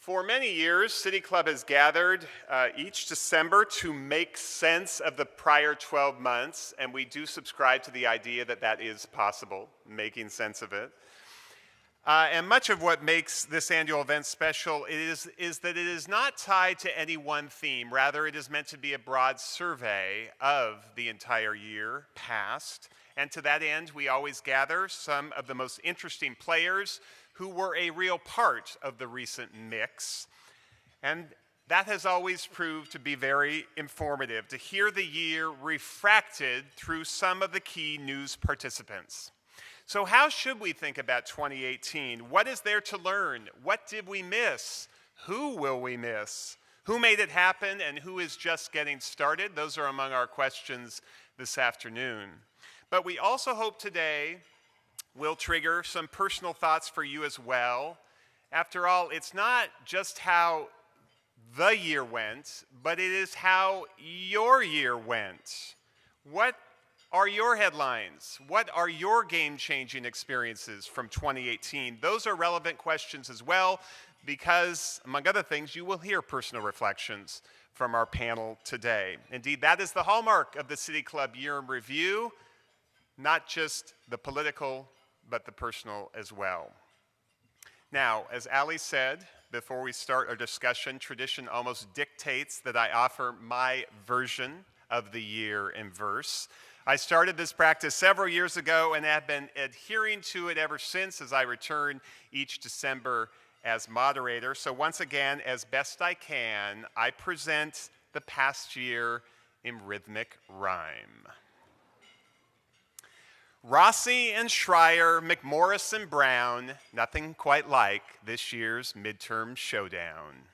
For many years, CityClub has gathered each December to make sense of the prior 12 months, and we do subscribe to the idea that that is possible, making sense of it. And much of what makes this annual event special is that it is not tied to any one theme. Rather, it is meant to be a broad survey of the entire year past. And to that end, we always gather some of the most interesting players who were a real part of the recent mix. And that has always proved to be very informative, to hear the year refracted through some of the key news participants. So how should we think about 2018? What is there to learn? What did we miss? Who will we miss? Who made it happen and who is just getting started? Those are among our questions this afternoon. But we also hope today will trigger some personal thoughts for you as well. After all, it's not just how the year went, but it is how your year went. What are your headlines? What are your game-changing experiences from 2018? Those are relevant questions as well, because, among other things, you will hear personal reflections from our panel today. Indeed, that is the hallmark of the CityClub Year in Review, not just the political, but the personal as well. Now, as Ali said, before we start our discussion, tradition almost dictates that I offer my version of the year in verse. I started this practice several years ago and have been adhering to it ever since as I return each December as moderator. So once again, as best I can, I present the past year in rhythmic rhyme. Rossi and Schreier, McMorris and Brown, nothing quite like this year's midterm showdown.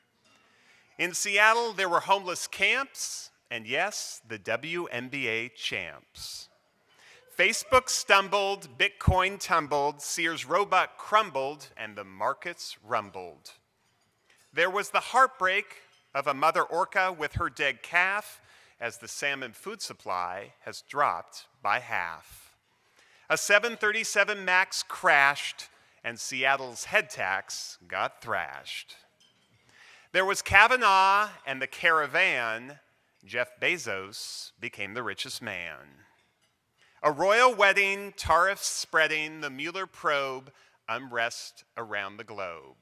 In Seattle, there were homeless camps, and yes, the WNBA champs. Facebook stumbled, Bitcoin tumbled, Sears Roebuck crumbled, and the markets rumbled. There was the heartbreak of a mother orca with her dead calf as the salmon food supply has dropped by half. A 737 MAX crashed, and Seattle's head tax got thrashed. There was Kavanaugh and the caravan. Jeff Bezos became the richest man. A royal wedding, tariffs spreading, the Mueller probe, unrest around the globe.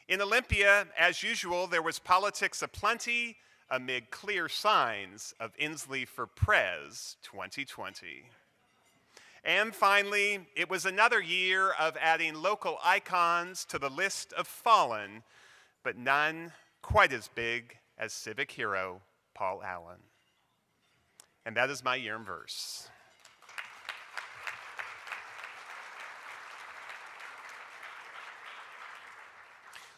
In Olympia, as usual, there was politics aplenty amid clear signs of Inslee for Prez 2020. And finally, it was another year of adding local icons to the list of fallen, but none quite as big as civic hero Paul Allen. And that is my year in verse.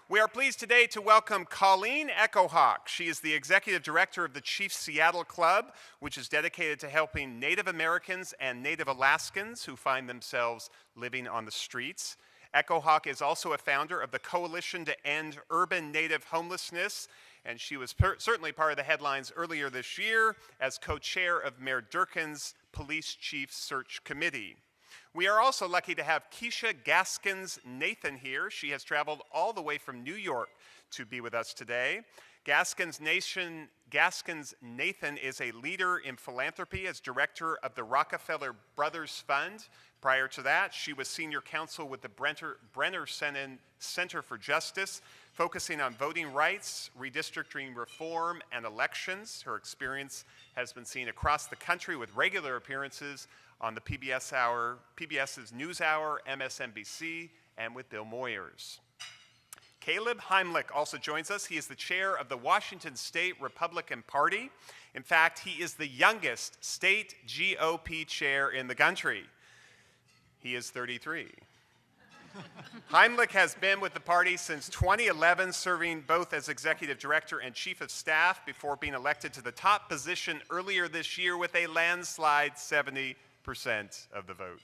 We are pleased today to welcome Colleen Echo-Hawk. She is the executive director of the Chief Seattle Club, which is dedicated to helping Native Americans and Native Alaskans who find themselves living on the streets. Echohawk is also a founder of the Coalition to End Urban Native Homelessness, and she was certainly part of the headlines earlier this year as co-chair of Mayor Durkin's Police Chief Search Committee. We are also lucky to have Keesha Gaskins-Nathan here. She has traveled all the way from New York to be with us today. Gaskins-Nathan is a leader in philanthropy as director of the Rockefeller Brothers Fund. Prior to that, she was senior counsel with the Brenner Center for Justice, focusing on voting rights, redistricting reform, and elections. Her experience has been seen across the country with regular appearances on the PBS's NewsHour, MSNBC, and with Bill Moyers. Caleb Heimlich also joins us. He is the chair of the Washington State Republican Party. In fact, he is the youngest state GOP chair in the country. He is 33. Heimlich has been with the party since 2011, serving both as executive director and chief of staff before being elected to the top position earlier this year with a landslide 70% of the vote.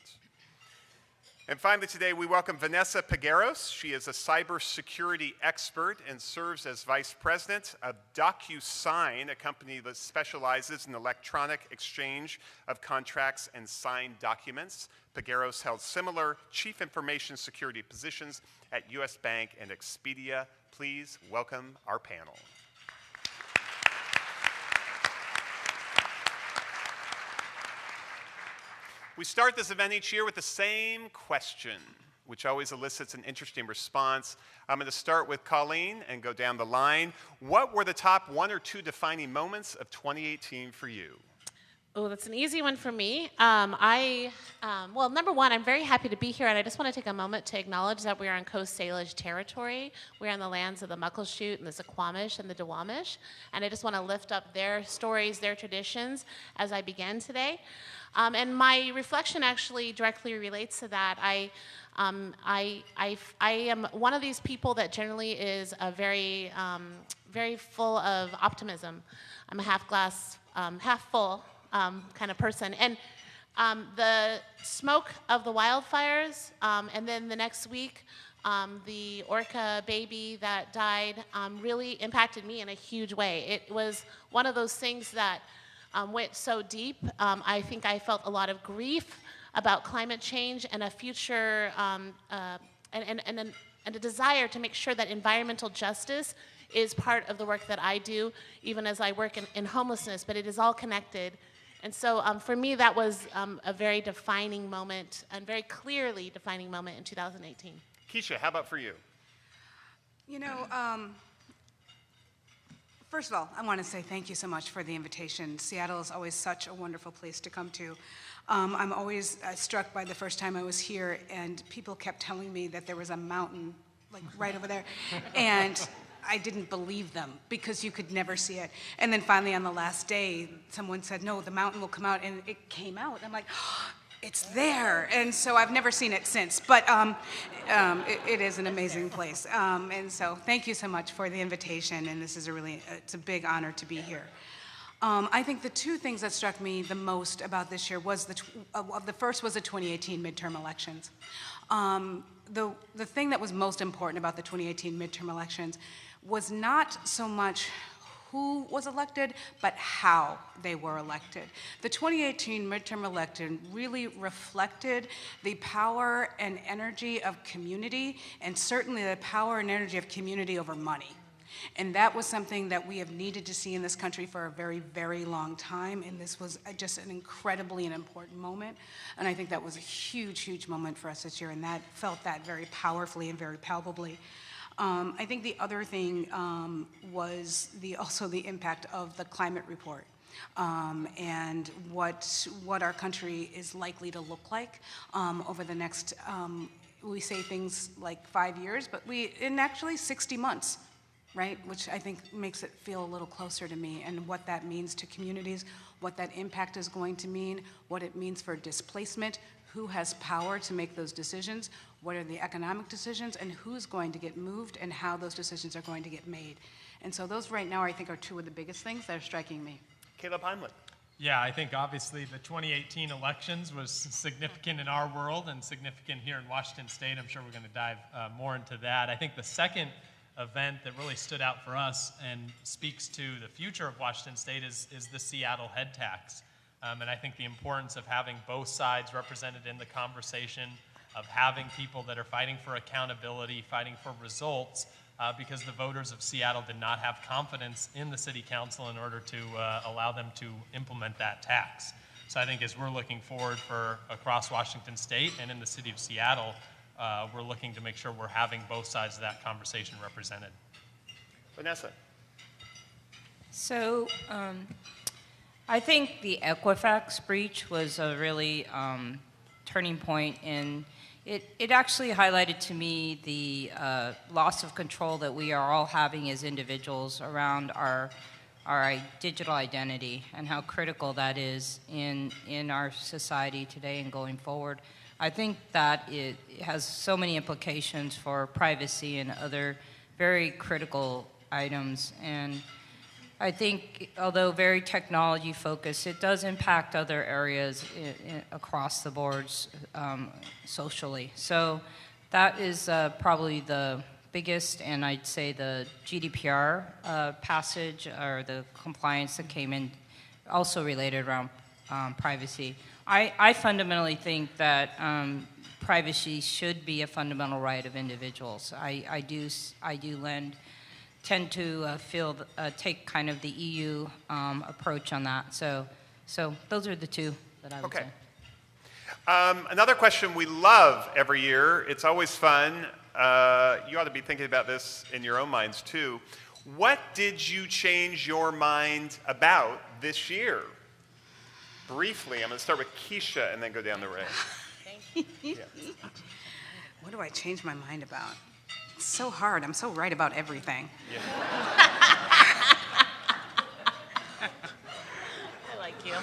And finally today, we welcome Vanessa Pegueros. She is a cybersecurity expert and serves as vice president of DocuSign, a company that specializes in electronic exchange of contracts and signed documents. Pegueros held similar chief information security positions at US Bank and Expedia. Please welcome our panel. We start this event each year with the same question, which always elicits an interesting response. I'm going to start with Colleen and go down the line. What were the top 1 or 2 defining moments of 2018 for you? Oh, that's an easy one for me. Well, number one, I'm very happy to be here, and I just want to take a moment to acknowledge that we are on Coast Salish territory. We're on the lands of the Muckleshoot and the Suquamish and the Duwamish, and I just want to lift up their stories, their traditions, as I begin today. And my reflection actually directly relates to that. I am one of these people that generally is a very full of optimism. I'm a half glass, half full kind of person. And the smoke of the wildfires, and then the next week, the orca baby that died really impacted me in a huge way. It was one of those things that went so deep. I think I felt a lot of grief about climate change and a future and a desire to make sure that environmental justice is part of the work that I do, even as I work in homelessness, but it is all connected. And so for me, that was a very defining moment, and very clearly defining moment in 2018. Keesha, how about for you? You know, first of all, I want to say thank you so much for the invitation. Seattle is always such a wonderful place to come to. I'm always struck by the first time I was here, and people kept telling me that there was a mountain, like right over there, and I didn't believe them because you could never see it. And then finally on the last day, someone said, no, the mountain will come out, and it came out. I'm like, oh, it's there. And so I've never seen it since, but it is an amazing place. And so thank you so much for the invitation, and this is it's a big honor to be here. I think the 2 things that struck me the most about this year was the first was the 2018 midterm elections. The thing that was most important about the 2018 midterm elections was not so much who was elected, but how they were elected. The 2018 midterm election really reflected the power and energy of community, and certainly the power and energy of community over money. And that was something that we have needed to see in this country for a very, very long time, and this was just an incredibly and important moment. And I think that was a huge, huge moment for us this year, and that felt that very powerfully and very palpably. I think the other thing was also the impact of the climate report, and what our country is likely to look like over the next, we say things like 5 years, but in actually 60 months, right? Which I think makes it feel a little closer to me, and what that means to communities, what that impact is going to mean, what it means for displacement, who has power to make those decisions, what are the economic decisions, and who's going to get moved, and how those decisions are going to get made. And so those right now, I think, are 2 of the biggest things that are striking me. Caleb Heimlich. Yeah, I think obviously the 2018 elections was significant in our world and significant here in Washington State. I'm sure we're going to dive more into that. I think the second event that really stood out for us and speaks to the future of Washington State is the Seattle head tax. And I think the importance of having both sides represented in the conversation, of having people that are fighting for accountability, fighting for results, because the voters of Seattle did not have confidence in the city council in order to allow them to implement that tax. So I think as we're looking forward for across Washington State and in the city of Seattle, we're looking to make sure we're having both sides of that conversation represented. Vanessa. So I think the Equifax breach was a really turning point, and it actually highlighted to me the loss of control that we are all having as individuals around our digital identity, and how critical that is in our society today and going forward. I think that it has so many implications for privacy and other very critical items. And I think, although very technology focused, it does impact other areas across the boards socially. So that is probably the biggest, and I'd say the GDPR passage or the compliance that came in also related around privacy. I fundamentally think that privacy should be a fundamental right of individuals. I do tend to take kind of the EU approach on that. So those are the two that I would say. Another question we love every year, it's always fun. You ought to be thinking about this in your own minds too. What did you change your mind about this year? Briefly, I'm going to start with Keesha and then go down the range. Thank you. Yeah. What do I change my mind about? It's so hard. I'm so right about everything. Yeah. I like you.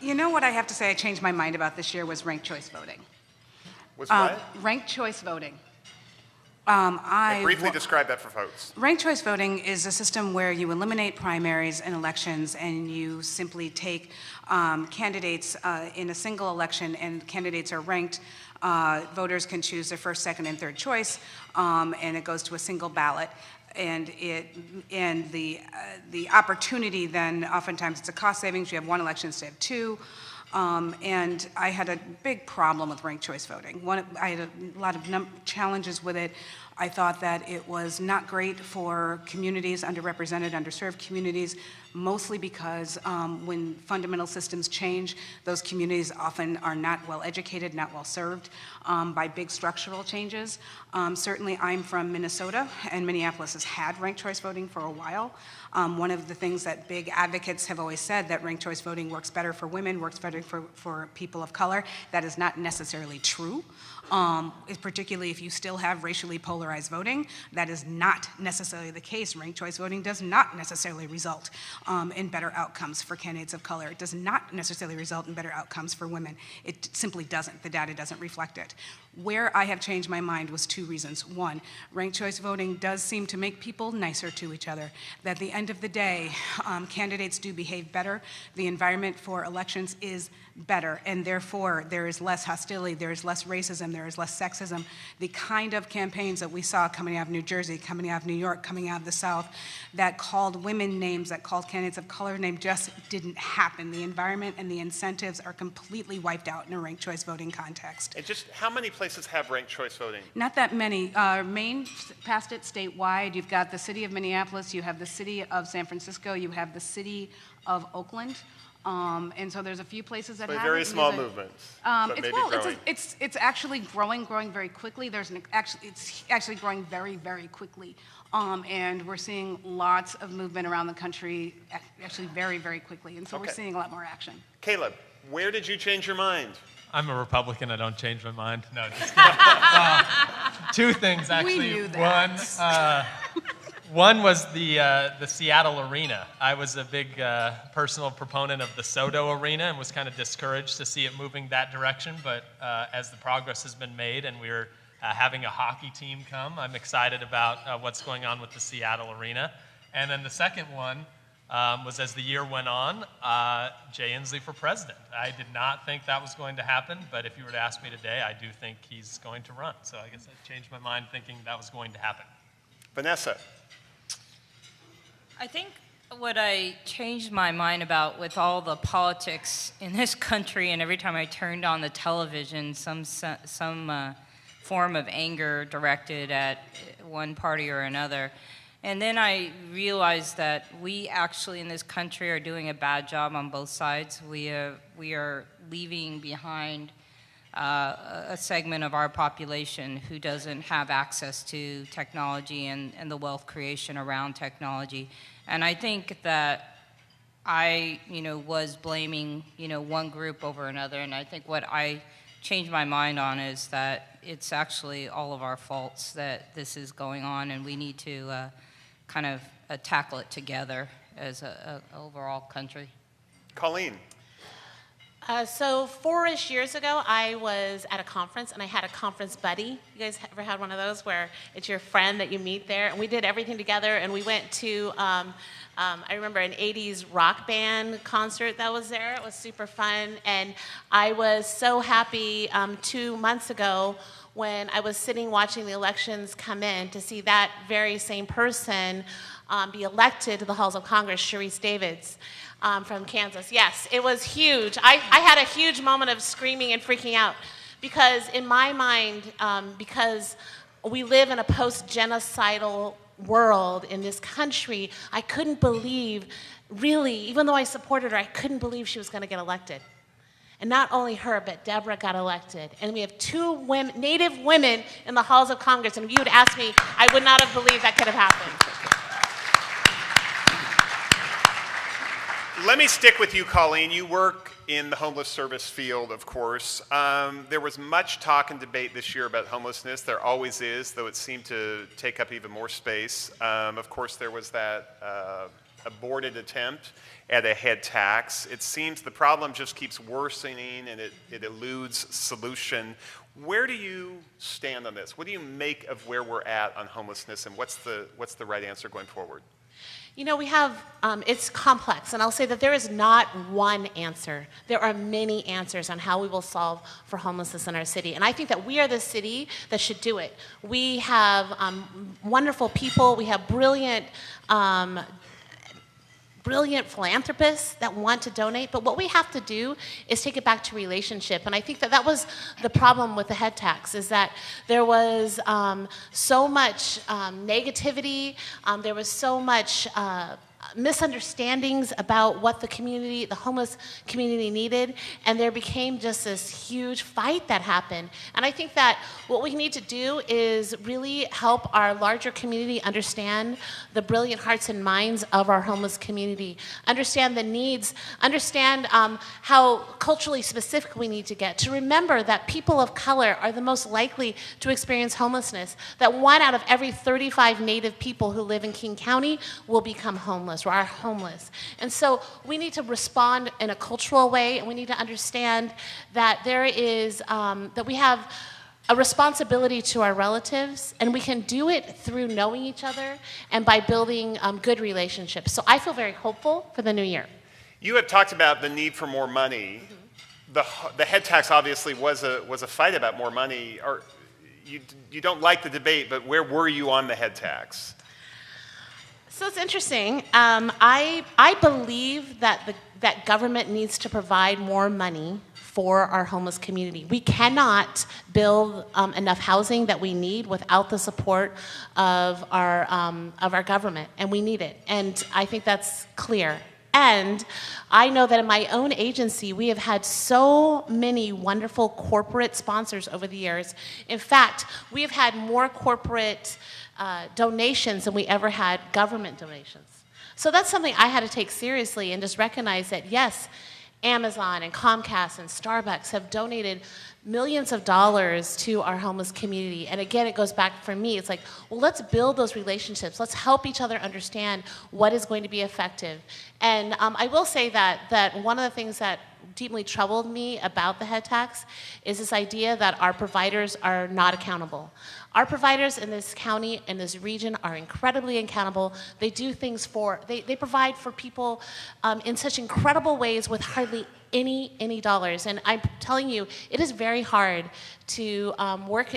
You know what I have to say I changed my mind about this year was ranked choice voting. Was what? Ranked choice voting. Briefly describe that for folks. Ranked choice voting is a system where you eliminate primaries and elections and you simply take candidates in a single election, and candidates are ranked. Voters can choose their first, second, and third choice, and it goes to a single ballot. And the opportunity then, oftentimes it's a cost savings. You have one election instead of two. And I had a big problem with ranked choice voting. I had a lot of challenges with it. I thought that it was not great for communities, underrepresented, underserved communities, mostly because when fundamental systems change, those communities often are not well educated, not well served by big structural changes. Certainly I'm from Minnesota, and Minneapolis has had ranked choice voting for a while. One of the things that big advocates have always said, that ranked choice voting works better for women, works better for people of color. That is not necessarily true. Particularly if you still have racially polarized voting, that is not necessarily the case. Ranked choice voting does not necessarily result in better outcomes for candidates of color. It does not necessarily result in better outcomes for women. It simply doesn't. The data doesn't reflect it. Where I have changed my mind was two reasons. One, ranked choice voting does seem to make people nicer to each other. That at the end of the day, candidates do behave better. The environment for elections is better, and therefore there is less hostility, there is less racism, there is less sexism. The kind of campaigns that we saw coming out of New Jersey, coming out of New York, coming out of the South, that called women names, that called candidates of color names, just didn't happen. The environment and the incentives are completely wiped out in a ranked choice voting context. And just how many places have ranked choice voting? Not that many. Maine passed it statewide. You've got the city of Minneapolis, you have the city of San Francisco, you have the city of Oakland. And so there's a few places that have very it. small movements, but maybe growing. It's actually growing very quickly. It's actually growing very, very quickly. And we're seeing lots of movement around the country, actually very, very quickly. And so we're seeing a lot more action. Caleb, where did you change your mind? I'm a Republican. I don't change my mind. No, just kidding. Two things, actually. We knew that. One was the Seattle arena. I was a big personal proponent of the SoDo arena and was kind of discouraged to see it moving that direction. But as the progress has been made and we're having a hockey team come, I'm excited about what's going on with the Seattle arena. And then the second one was, as the year went on, Jay Inslee for president. I did not think that was going to happen, but if you were to ask me today, I do think he's going to run. So I guess I changed my mind thinking that was going to happen. Vanessa. I think what I changed my mind about with all the politics in this country, and every time I turned on the television, some form of anger directed at one party or another. And then I realized that we actually in this country are doing a bad job on both sides. We are leaving behind a segment of our population who doesn't have access to technology and the wealth creation around technology. And I think that I, was blaming, one group over another. And I think what I changed my mind on is that it's actually all of our faults that this is going on, and we need to kind of tackle it together as an overall country. Colleen. So 4-ish years ago, I was at a conference, and I had a conference buddy. You guys ever had one of those where it's your friend that you meet there? And we did everything together, and we went to, I remember an 80s rock band concert that was there. It was super fun, and I was so happy 2 months ago when I was sitting watching the elections come in to see that very same person be elected to the halls of Congress, Sharice Davids. From Kansas. Yes, it was huge. I had a huge moment of screaming and freaking out because in my mind, because we live in a post-genocidal world in this country, I couldn't believe, really, even though I supported her, I couldn't believe she was going to get elected. And not only her, but Deborah got elected. And we have 2 women, Native women in the halls of Congress. And if you had asked me, I would not have believed that could have happened. Let me stick with you, Colleen. You work in the homeless service field, of course. There was much talk and debate this year about homelessness. There always is, though it seemed to take up even more space. Of course, there was that aborted attempt at a head tax. It seems the problem just keeps worsening and it eludes solution. Where do you stand on this? What do you make of where we're at on homelessness, and what's the right answer going forward? You know, we have, it's complex, and I'll say that there is not one answer. There are many answers on how we will solve for homelessness in our city, and I think that we are the city that should do it. We have wonderful people, we have brilliant philanthropists that want to donate, but what we have to do is take it back to relationship. And I think that that was the problem with the head tax, is that there was so much negativity, there was so much misunderstandings about what the community, the homeless community needed, and there became just this huge fight that happened. And I think that what we need to do is really help our larger community understand the brilliant hearts and minds of our homeless community, understand the needs, understand how culturally specific we need to get, to remember that people of color are the most likely to experience homelessness, that 1 out of every 35 Native people who live in King County will become homeless or are homeless. And so we need to respond in a cultural way, and we need to understand that there is, that we have a responsibility to our relatives, and we can do it through knowing each other and by building good relationships. So I feel very hopeful for the new year. You have talked about the need for more money. Mm-hmm. The head tax obviously was a fight about more money. Or you don't like the debate, but where were you on the head tax? So it's interesting. I believe that that government needs to provide more money for our homeless community. We cannot build enough housing that we need without the support of our government, and we need it. And I think that's clear. And I know that in my own agency, we have had so many wonderful corporate sponsors over the years. In fact, we have had more corporate donations than we ever had government donations. So that's something I had to take seriously and just recognize that, yes, Amazon and Comcast and Starbucks have donated millions of dollars to our homeless community. And again, it goes back for me, it's like, well, let's build those relationships. Let's help each other understand what is going to be effective. And I will say that one of the things that deeply troubled me about the head tax is this idea that our providers are not accountable. Our providers in this county, in this region, are incredibly accountable. They do things they provide for people in such incredible ways with hardly any dollars. And I'm telling you, it is very hard to work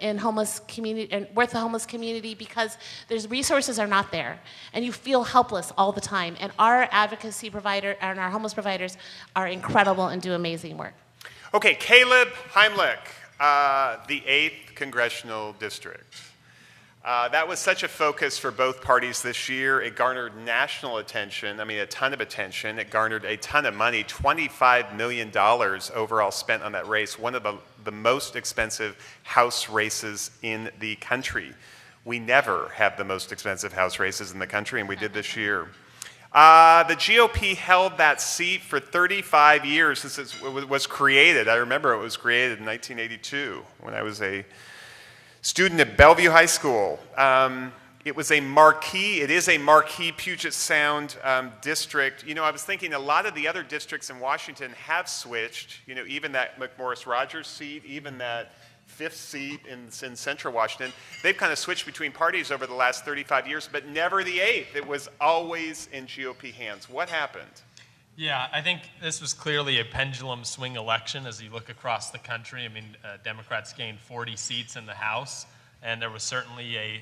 in homeless community and with the homeless community because there's resources are not there, and you feel helpless all the time. And our advocacy provider and our homeless providers are incredible and do amazing work. Okay, Caleb Heimlich, the 8th Congressional District. That was such a focus for both parties this year. It garnered national attention, I mean a ton of attention. It garnered a ton of money, $25 million overall spent on that race, one of the most expensive House races in the country. We never have the most expensive House races in the country, and we did this year. The GOP held that seat for 35 years since it was created. I remember it was created in 1982 when I was a student at Bellevue High School. It was a marquee, it is a marquee Puget Sound district. You know, I was thinking a lot of the other districts in Washington have switched, you know, even that McMorris-Rogers seat, even that 5th seat in Central Washington. They've kind of switched between parties over the last 35 years, but never the 8th. It was always in GOP hands. What happened? Yeah, I think this was clearly a pendulum swing election as you look across the country. I mean, Democrats gained 40 seats in the House, and there was certainly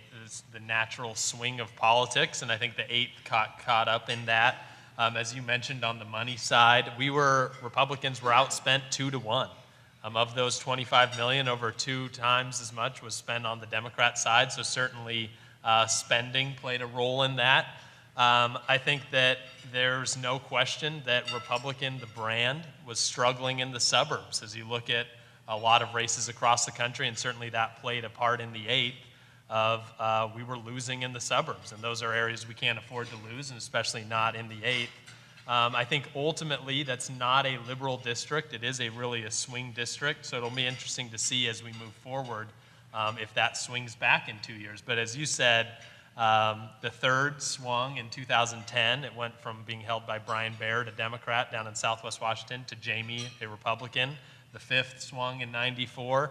the natural swing of politics, and I think the 8th caught up in that. As you mentioned on the money side, Republicans were outspent 2-1. Of those 25 million, over 2 times as much was spent on the Democrat side, so certainly spending played a role in that. I think that there's no question that Republican, the brand, was struggling in the suburbs as you look at a lot of races across the country, and certainly that played a part in the 8th of we were losing in the suburbs, and those are areas we can't afford to lose, and especially not in the 8th. I think ultimately that's not a liberal district. It is really a swing district, so it'll be interesting to see as we move forward if that swings back in 2 years. But as you said, the 3rd swung in 2010. It went from being held by Brian Baird, a Democrat down in Southwest Washington, to Jamie, a Republican. The 5th swung in 94.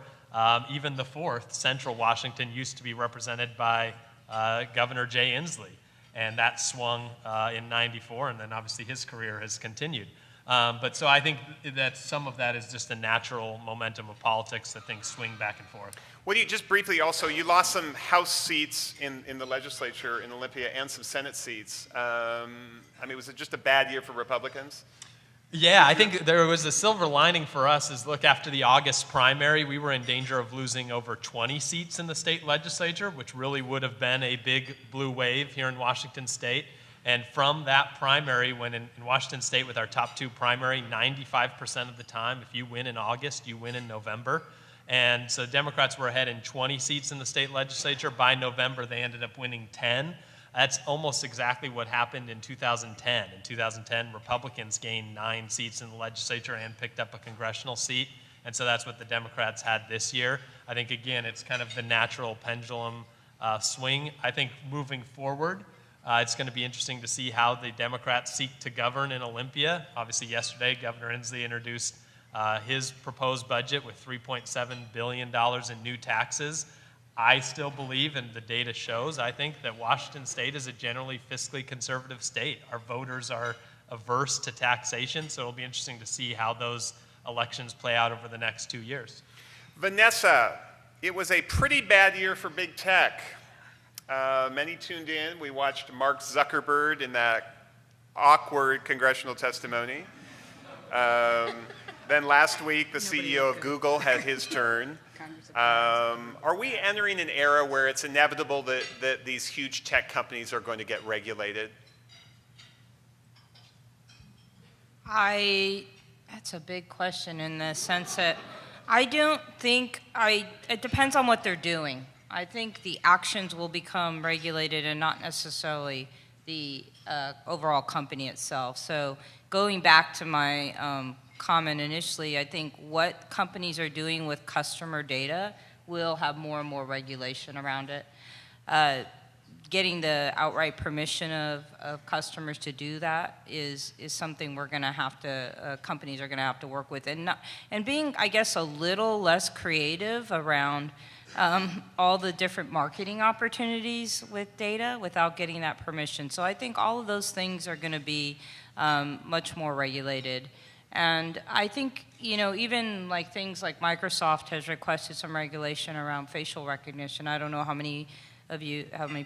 Even the 4th, Central Washington, used to be represented by Governor Jay Inslee. And that swung in 94, and then obviously his career has continued. But so I think that some of that is just the natural momentum of politics that things swing back and forth. What do you, just briefly also, you lost some House seats in the legislature in Olympia and some Senate seats. I mean, was it just a bad year for Republicans? Yeah, I think there was a silver lining for us is, look, after the August primary, we were in danger of losing over 20 seats in the state legislature, which really would have been a big blue wave here in Washington state. And from that primary, when in Washington state with our top 2 primary, 95% of the time, if you win in August, you win in November. And so Democrats were ahead in 20 seats in the state legislature. By November, they ended up winning 10. That's almost exactly what happened in 2010. In 2010, Republicans gained 9 seats in the legislature and picked up a congressional seat. And so that's what the Democrats had this year. I think, again, it's kind of the natural pendulum swing. I think moving forward, it's going to be interesting to see how the Democrats seek to govern in Olympia. Obviously, yesterday, Governor Inslee introduced his proposed budget with $3.7 billion in new taxes. I still believe, and the data shows, I think, that Washington state is a generally fiscally conservative state. Our voters are averse to taxation, so it'll be interesting to see how those elections play out over the next 2 years. Vanessa, it was a pretty bad year for big tech. Many tuned in. We watched Mark Zuckerberg in that awkward congressional testimony. Then last week, the CEO of Google had his turn. Are we entering an era where it's inevitable that these huge tech companies are going to get regulated? That's a big question in the sense that I don't think, it depends on what they're doing. I think the actions will become regulated and not necessarily the overall company itself. So going back to my comment initially, I think what companies are doing with customer data will have more and more regulation around it. Getting the outright permission of customers to do that is something we're going to have to, companies are going to have to work with. And being, I guess, a little less creative around all the different marketing opportunities with data without getting that permission. So I think all of those things are going to be much more regulated. And I think, you know, even like things like Microsoft has requested some regulation around facial recognition. I don't know how many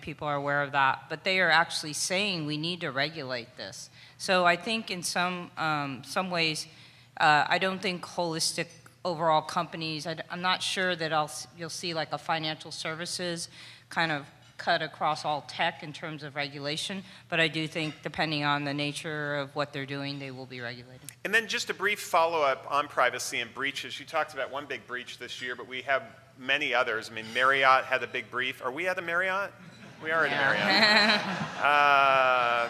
people are aware of that, but they are actually saying we need to regulate this. So I think in some ways, I don't think holistic overall companies, I'm not sure that you'll see like a financial services kind of cut across all tech in terms of regulation, but I do think depending on the nature of what they're doing, they will be regulated. And then just a brief follow-up on privacy and breaches. You talked about one big breach this year, but we have many others. I mean, Marriott had a big breach. Are we at a Marriott? We are at a Marriott.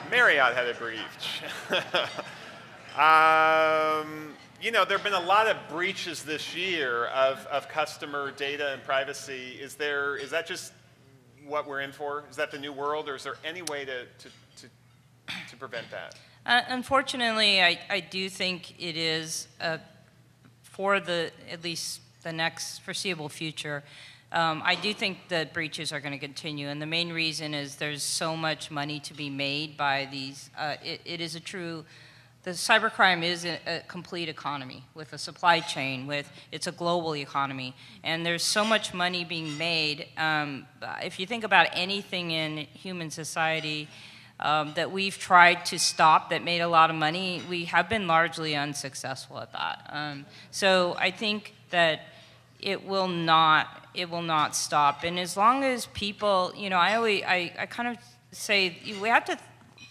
Marriott had a breach. You know, there have been a lot of breaches this year of customer data and privacy. Is that just what we're in for? Is that the new world, or is there any way to prevent that? Unfortunately, I do think it is for at least the next foreseeable future. I do think that breaches are going to continue, and the main reason is there's so much money to be made by these. The cybercrime is a complete economy with a supply chain, it's a global economy, and there's so much money being made. If you think about anything in human society that we've tried to stop that made a lot of money, we have been largely unsuccessful at that. So I think that it will not stop. And as long as people, I kind of say we have to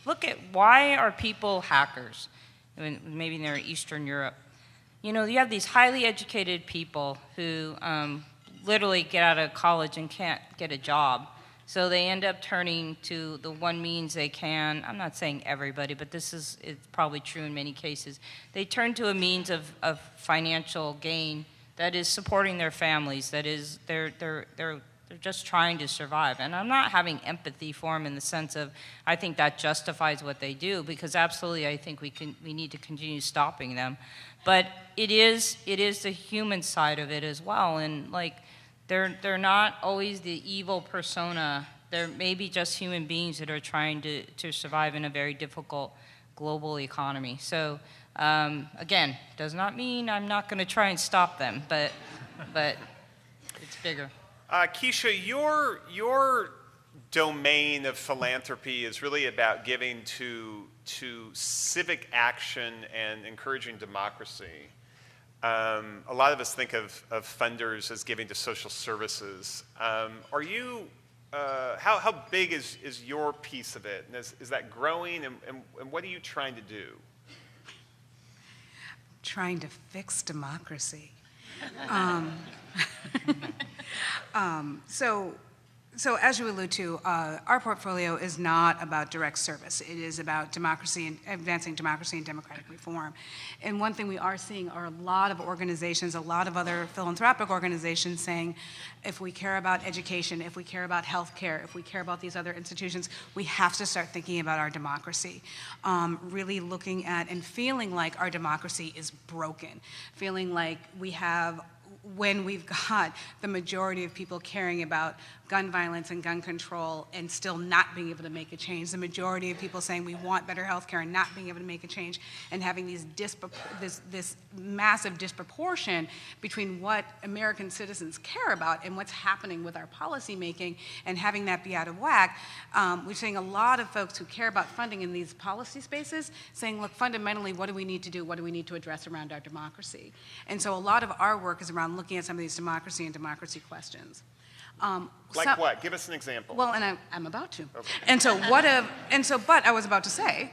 look at why are people hackers. Maybe they're Eastern Europe. You have these highly educated people who literally get out of college and can't get a job. So they end up turning to the one means they can. I'm not saying everybody, but it's probably true in many cases. They turn to a means of financial gain that is supporting their families. That is, they're just trying to survive. And I'm not having empathy for them in the sense of I think that justifies what they do, because absolutely I think we need to continue stopping them. But it is the human side of it as well. And they're not always the evil persona. They're maybe just human beings that are trying to survive in a very difficult global economy. So again, does not mean I'm not going to try and stop them, but it's bigger. Keesha, your domain of philanthropy is really about giving to civic action and encouraging democracy. A lot of us think of funders as giving to social services. Are you? How big is your piece of it? And is that growing? And what are you trying to do? Trying to fix democracy. So as you allude to, our portfolio is not about direct service. It is about democracy and advancing democracy and democratic reform. And one thing we are seeing are a lot of organizations, a lot of other philanthropic organizations saying, if we care about education, if we care about healthcare, if we care about these other institutions, we have to start thinking about our democracy. Really looking at and feeling like our democracy is broken, feeling like we have, when we've got the majority of people caring about gun violence and gun control and still not being able to make a change, the majority of people saying we want better health care and not being able to make a change, and having this massive disproportion between what American citizens care about and what's happening with our policy making, and having that be out of whack, we're seeing a lot of folks who care about funding in these policy spaces saying, look, fundamentally, what do we need to do? What do we need to address around our democracy? And so a lot of our work is around looking at some of these democracy and democracy questions. Like what? Give us an example. Well, and I'm about to. Okay. But I was about to say,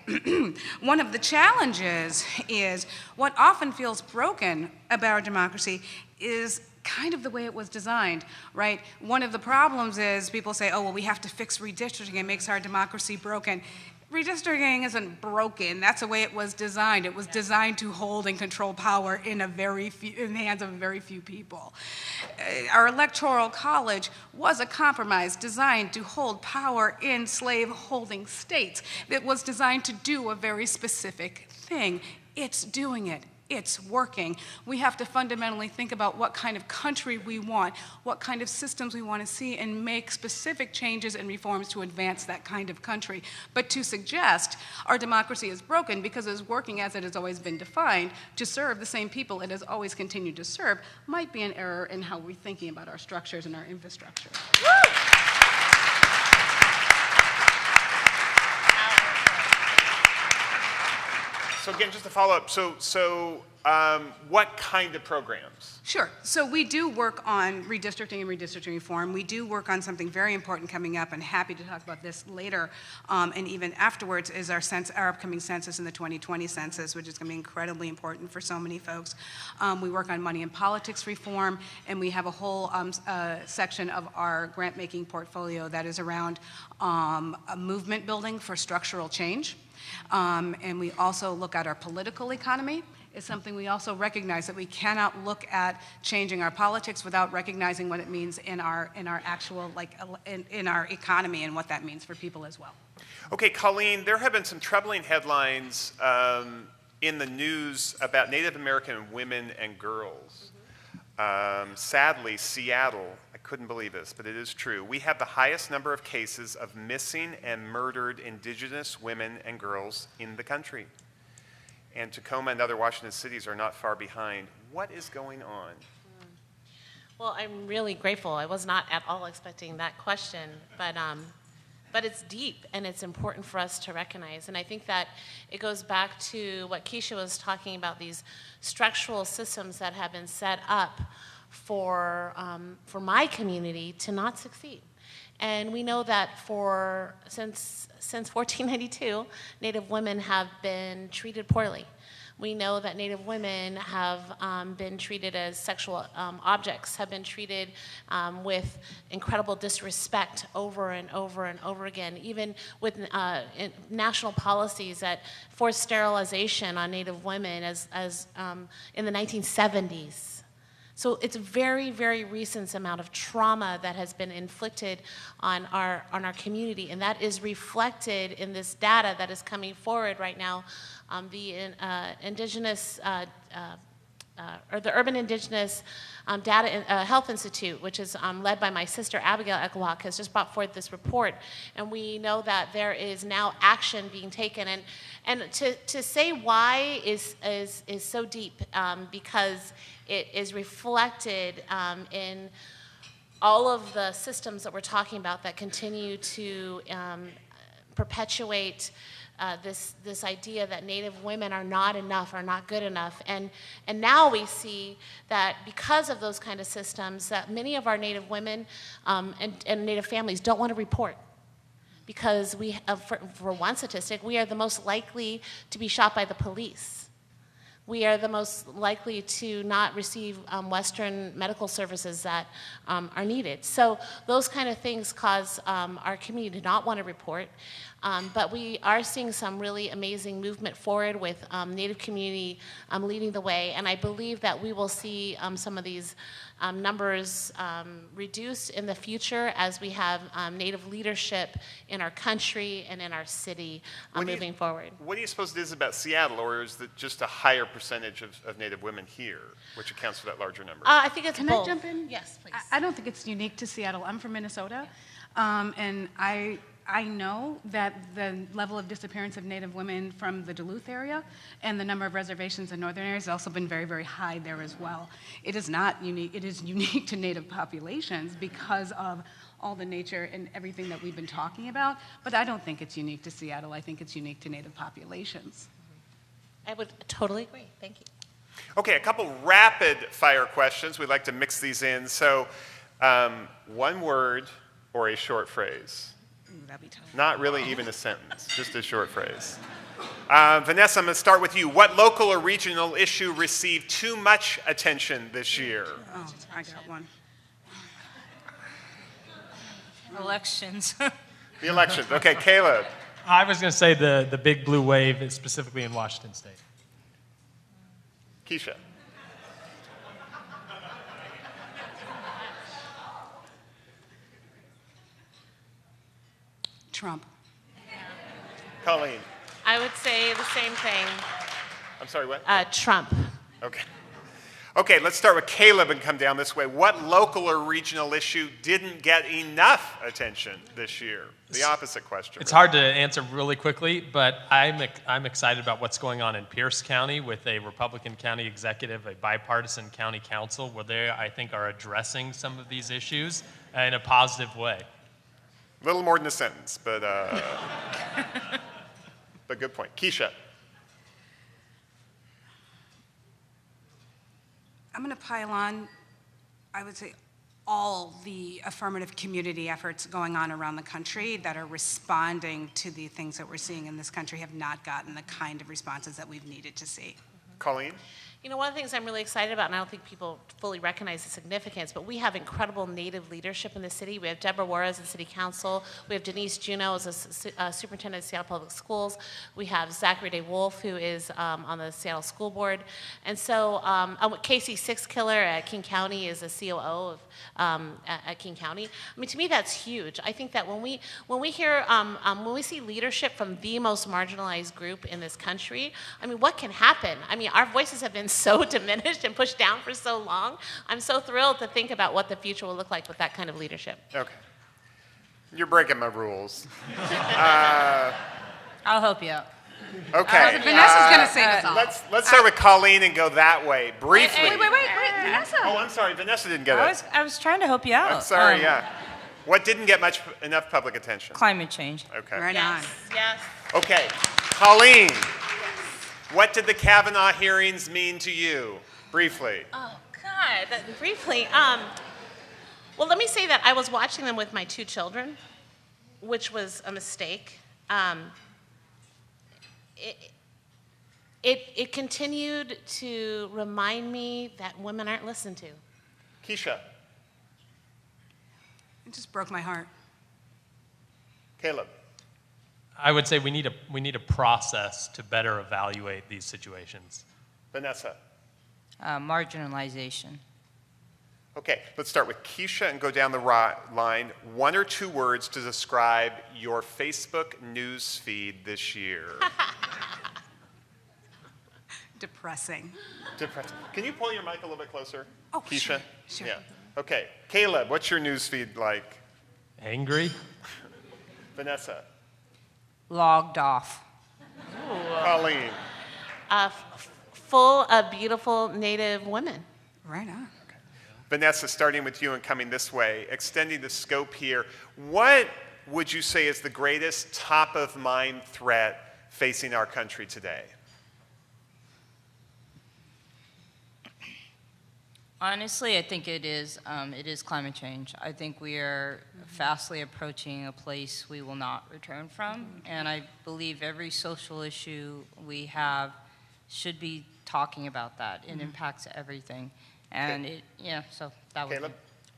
one of the challenges is what often feels broken about our democracy is kind of the way it was designed, right? One of the problems is people say, oh, well, we have to fix redistricting. It makes our democracy broken. Redistricting isn't broken. That's the way it was designed. It was designed to hold and control power in the hands of very few people. Our electoral college was a compromise designed to hold power in slave-holding states. It was designed to do a very specific thing. It's doing it. It's working. We have to fundamentally think about what kind of country we want, what kind of systems we want to see, and make specific changes and reforms to advance that kind of country. But to suggest our democracy is broken because it's working as it has always been defined to serve the same people it has always continued to serve might be an error in how we're thinking about our structures and our infrastructure. So again, just to follow up, what kind of programs? Sure. So we do work on redistricting and redistricting reform. We do work on something very important coming up, and happy to talk about this later, and even afterwards, is our upcoming census in the 2020 census, which is going to be incredibly important for so many folks. We work on money and politics reform, and we have a whole section of our grant-making portfolio that is around a movement building for structural change. And we also look at our political economy. is something we also recognize, that we cannot look at changing our politics without recognizing what it means in our actual, in our economy and what that means for people as well. Okay, Colleen, there have been some troubling headlines in the news about Native American women and girls. Sadly, Seattle, I couldn't believe this, but it is true. We have the highest number of cases of missing and murdered Indigenous women and girls in the country. And Tacoma and other Washington cities are not far behind. What is going on? Well, I'm really grateful. I was not at all expecting that question, but it's deep and it's important for us to recognize. And I think that it goes back to what Keesha was talking about, these structural systems that have been set up for my community to not succeed. And we know that since 1492, Native women have been treated poorly. We know that Native women have been treated as sexual objects, have been treated with incredible disrespect over and over and over again, even with national policies that forced sterilization on Native women as in the 1970s. So it's a very, very recent amount of trauma that has been inflicted on our community, and that is reflected in this data that is coming forward right now. The Indigenous, or the Urban Indigenous Data Health Institute, which is led by my sister Abigail Echo-Hawk, has just brought forth this report, and we know that there is now action being taken. And to say why is so deep, because it is reflected in all of the systems that we're talking about that continue to perpetuate this idea that Native women are not enough, are not good enough. And now we see that because of those kind of systems, that many of our Native women and Native families don't want to report. Because for one statistic, we are the most likely to be shot by the police. We are the most likely to not receive Western medical services that are needed. So those kind of things cause our community to not want to report. But we are seeing some really amazing movement forward with Native community leading the way. And I believe that we will see some of these numbers reduced in the future as we have Native leadership in our country and in our city moving forward. What do you suppose it is about Seattle, or is it just a higher percentage of Native women here, which accounts for that larger number? I think it's Can both. I jump in? Yes, please. I don't think it's unique to Seattle. I'm from Minnesota, and I know that the level of disappearance of Native women from the Duluth area and the number of reservations in northern areas has also been very, very high there as well. It is not unique. It is unique to Native populations because of all the nature and everything that we've been talking about, but I don't think it's unique to Seattle. I think it's unique to Native populations. I would totally agree. Thank you. Okay, a couple rapid fire questions. We'd like to mix these in. So, one word or a short phrase. That'd be tough. Not really even a sentence, just a short phrase. Vanessa, I'm going to start with you. What local or regional issue received too much attention this year? Oh, I got one. Elections. The elections. Okay, Caleb. I was going to say the big blue wave, is specifically in Washington State. Keesha. Trump. Colleen. I would say the same thing. I'm sorry, what? Trump. Okay. Okay, let's start with Caleb and come down this way. What local or regional issue didn't get enough attention this year? The opposite question. It's hard to answer really quickly, but I'm excited about what's going on in Pierce County with a Republican county executive, a bipartisan county council, where they, I think, are addressing some of these issues in a positive way. A little more than a sentence, but but good point. Keesha. I'm going to pile on, I would say, all the affirmative community efforts going on around the country that are responding to the things that we're seeing in this country have not gotten the kind of responses that we've needed to see. Colleen. You know, one of the things I'm really excited about, and I don't think people fully recognize the significance, but we have incredible Native leadership in the city. We have Deborah Juarez as City Council. We have Denise Juneau as a Superintendent of Seattle Public Schools. We have Zachary Day Wolf, who is on the Seattle School Board. And so Casey Sixkiller at King County is a COO of, at King County. I mean, to me, that's huge. I think that when we hear, when we see leadership from the most marginalized group in this country, I mean, what can happen? I mean, our voices have been so diminished and pushed down for so long. I'm so thrilled to think about what the future will look like with that kind of leadership. Okay. You're breaking my rules. I'll help you out. Okay. Vanessa's going to save us all. Let's start with Colleen and go that way, briefly. Wait, Vanessa. Oh, I'm sorry, Vanessa didn't get it. I was trying to help you out. I'm sorry, yeah. What didn't get enough public attention? Climate change. Okay. Right on. Yes. Okay, Colleen, what did the Kavanaugh hearings mean to you? Briefly. Oh, God, briefly. Well, let me say that I was watching them with my 2 children, which was a mistake. It continued to remind me that women aren't listened to. Keesha. It just broke my heart. Caleb. I would say we need a process to better evaluate these situations. Vanessa. Marginalization. Okay, let's start with Keesha and go down the line. 1 or 2 words to describe your Facebook news feed this year. Depressing. Depressing. Can you pull your mic a little bit closer? Oh, Keesha? sure. Yeah. Okay. Caleb, what's your news feed like? Angry? Vanessa. Logged off. Colleen. Full of beautiful Native women. Right on. Vanessa, starting with you and coming this way, extending the scope here, what would you say is the greatest top-of-mind threat facing our country today? Honestly, I think it is climate change. I think we are fastly approaching a place we will not return from, and I believe every social issue we have should be talking about that. It impacts everything, and so that would. Caleb?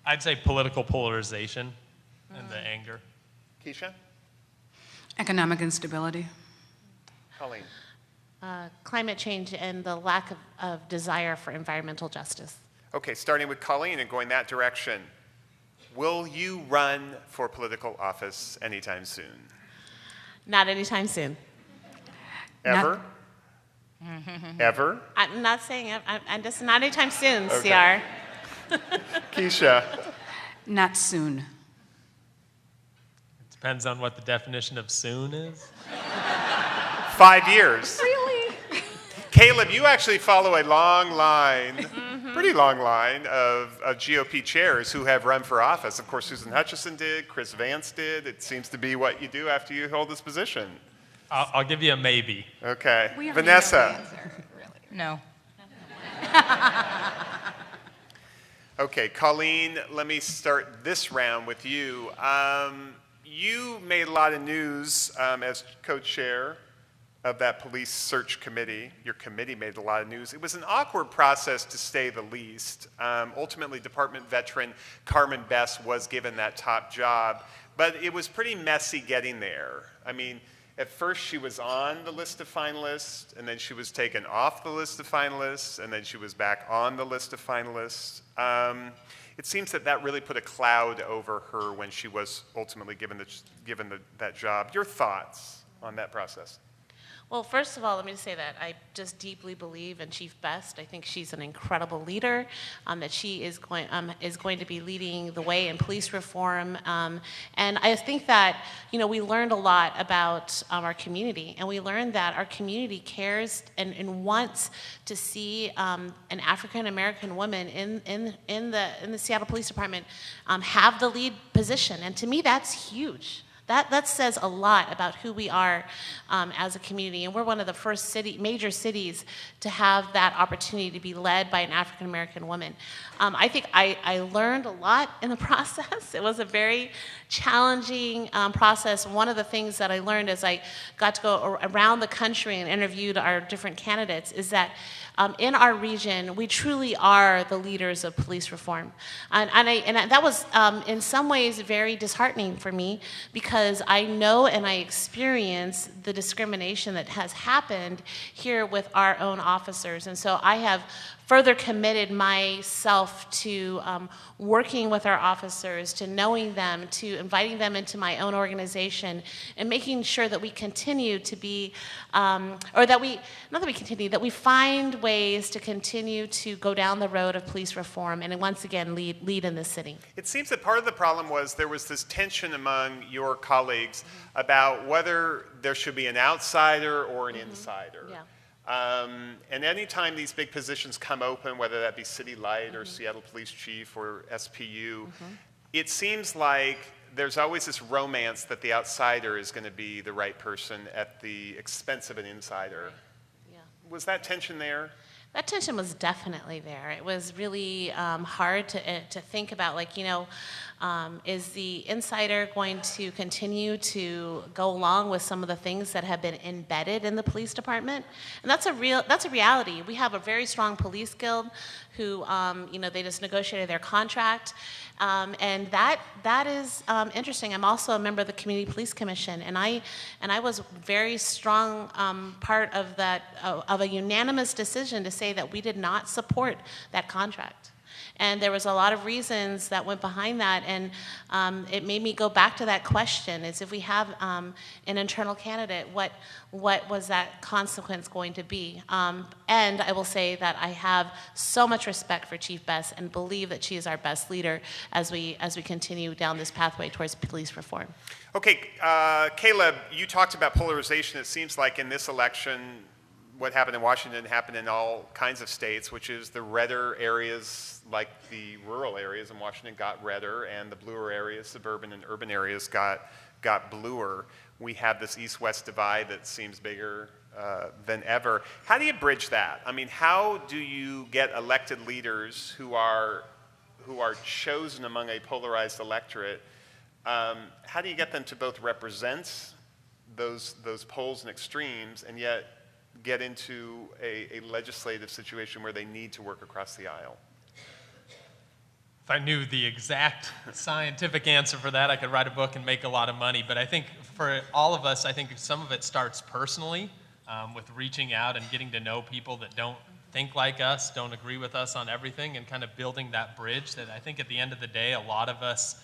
I'd say political polarization and the anger. Keesha? Economic instability. Colleen? Climate change and the lack of desire for environmental justice. Okay, starting with Colleen and going that direction. Will you run for political office anytime soon? Not anytime soon. Ever? Ever? I'm not saying, I'm just not anytime soon, Okay. CR. Keesha? Not soon. It depends on what the definition of soon is. 5 years. Really? Caleb, you actually follow a long line, pretty long line of GOP chairs who have run for office. Of course, Susan Hutchison did, Chris Vance did. It seems to be what you do after you hold this position. I'll give you a maybe. Okay. We already Vanessa? know the answer, really. No. Okay, Colleen, let me start this round with you. You made a lot of news as co-chair of that police search committee. Your committee made a lot of news. It was an awkward process, to say the least. Ultimately, department veteran Carmen Bess was given that top job, but it was pretty messy getting there. I mean, at first she was on the list of finalists, and then she was taken off the list of finalists, and then she was back on the list of finalists. It seems that really put a cloud over her when she was ultimately given that job. Your thoughts on that process? Well, first of all, let me just say that I just deeply believe in Chief Best. I think she's an incredible leader, that she is going to be leading the way in police reform. And I think that, we learned a lot about our community, and we learned that our community cares and wants to see an African-American woman in the Seattle Police Department have the lead position. And to me, that's huge. That says a lot about who we are as a community, and we're one of the first major cities to have that opportunity to be led by an African-American woman. I think I learned a lot in the process. It was a very challenging process. One of the things that I learned as I got to go around the country and interviewed our different candidates is that in our region, we truly are the leaders of police reform. And that was, in some ways, very disheartening for me, because I know and I experience the discrimination that has happened here with our own officers. And so I have further committed myself to working with our officers, to knowing them, to inviting them into my own organization, and making sure that we continue to be, that we find ways to continue to go down the road of police reform and once again lead in this city. It seems that part of the problem was there was this tension among your colleagues about whether there should be an outsider or an insider. Yeah. And anytime these big positions come open, whether that be City Light or Seattle Police Chief or SPU, it seems like there's always this romance that the outsider is going to be the right person at the expense of an insider. Yeah. Was that tension there? That tension was definitely there. It was really hard to think about, like, is the insider going to continue to go along with some of the things that have been embedded in the police department? And that's a reality. We have a very strong police guild who, they just negotiated their contract. And that is interesting. I'm also a member of the Community Police Commission, and I was very strong part of that of a unanimous decision to say that we did not support that contract. And there was a lot of reasons that went behind that, and it made me go back to that question: is if we have an internal candidate, what was that consequence going to be? And I will say that I have so much respect for Chief Bess and believe that she is our best leader as we continue down this pathway towards police reform. Okay, Caleb, you talked about polarization. It seems like in this election, what happened in Washington happened in all kinds of states, which is the redder areas, like the rural areas in Washington, got redder, and the bluer areas, suburban and urban areas, got bluer. We have this east-west divide that seems bigger than ever. How do you bridge that? I mean, how do you get elected leaders who are chosen among a polarized electorate? How do you get them to both represent those poles and extremes, and yet get into a legislative situation where they need to work across the aisle? If I knew the exact scientific answer for that, I could write a book and make a lot of money. But I think for all of us, I think some of it starts personally with reaching out and getting to know people that don't think like us, don't agree with us on everything, and kind of building that bridge that I think at the end of the day, a lot of us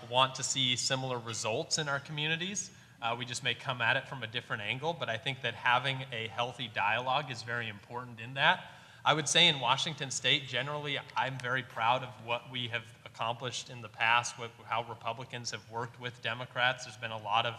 want to see similar results in our communities. We just may come at it from a different angle, but I think that having a healthy dialogue is very important in that. I would say in Washington State, generally, I'm very proud of what we have accomplished in the past, how Republicans have worked with Democrats. There's been a lot of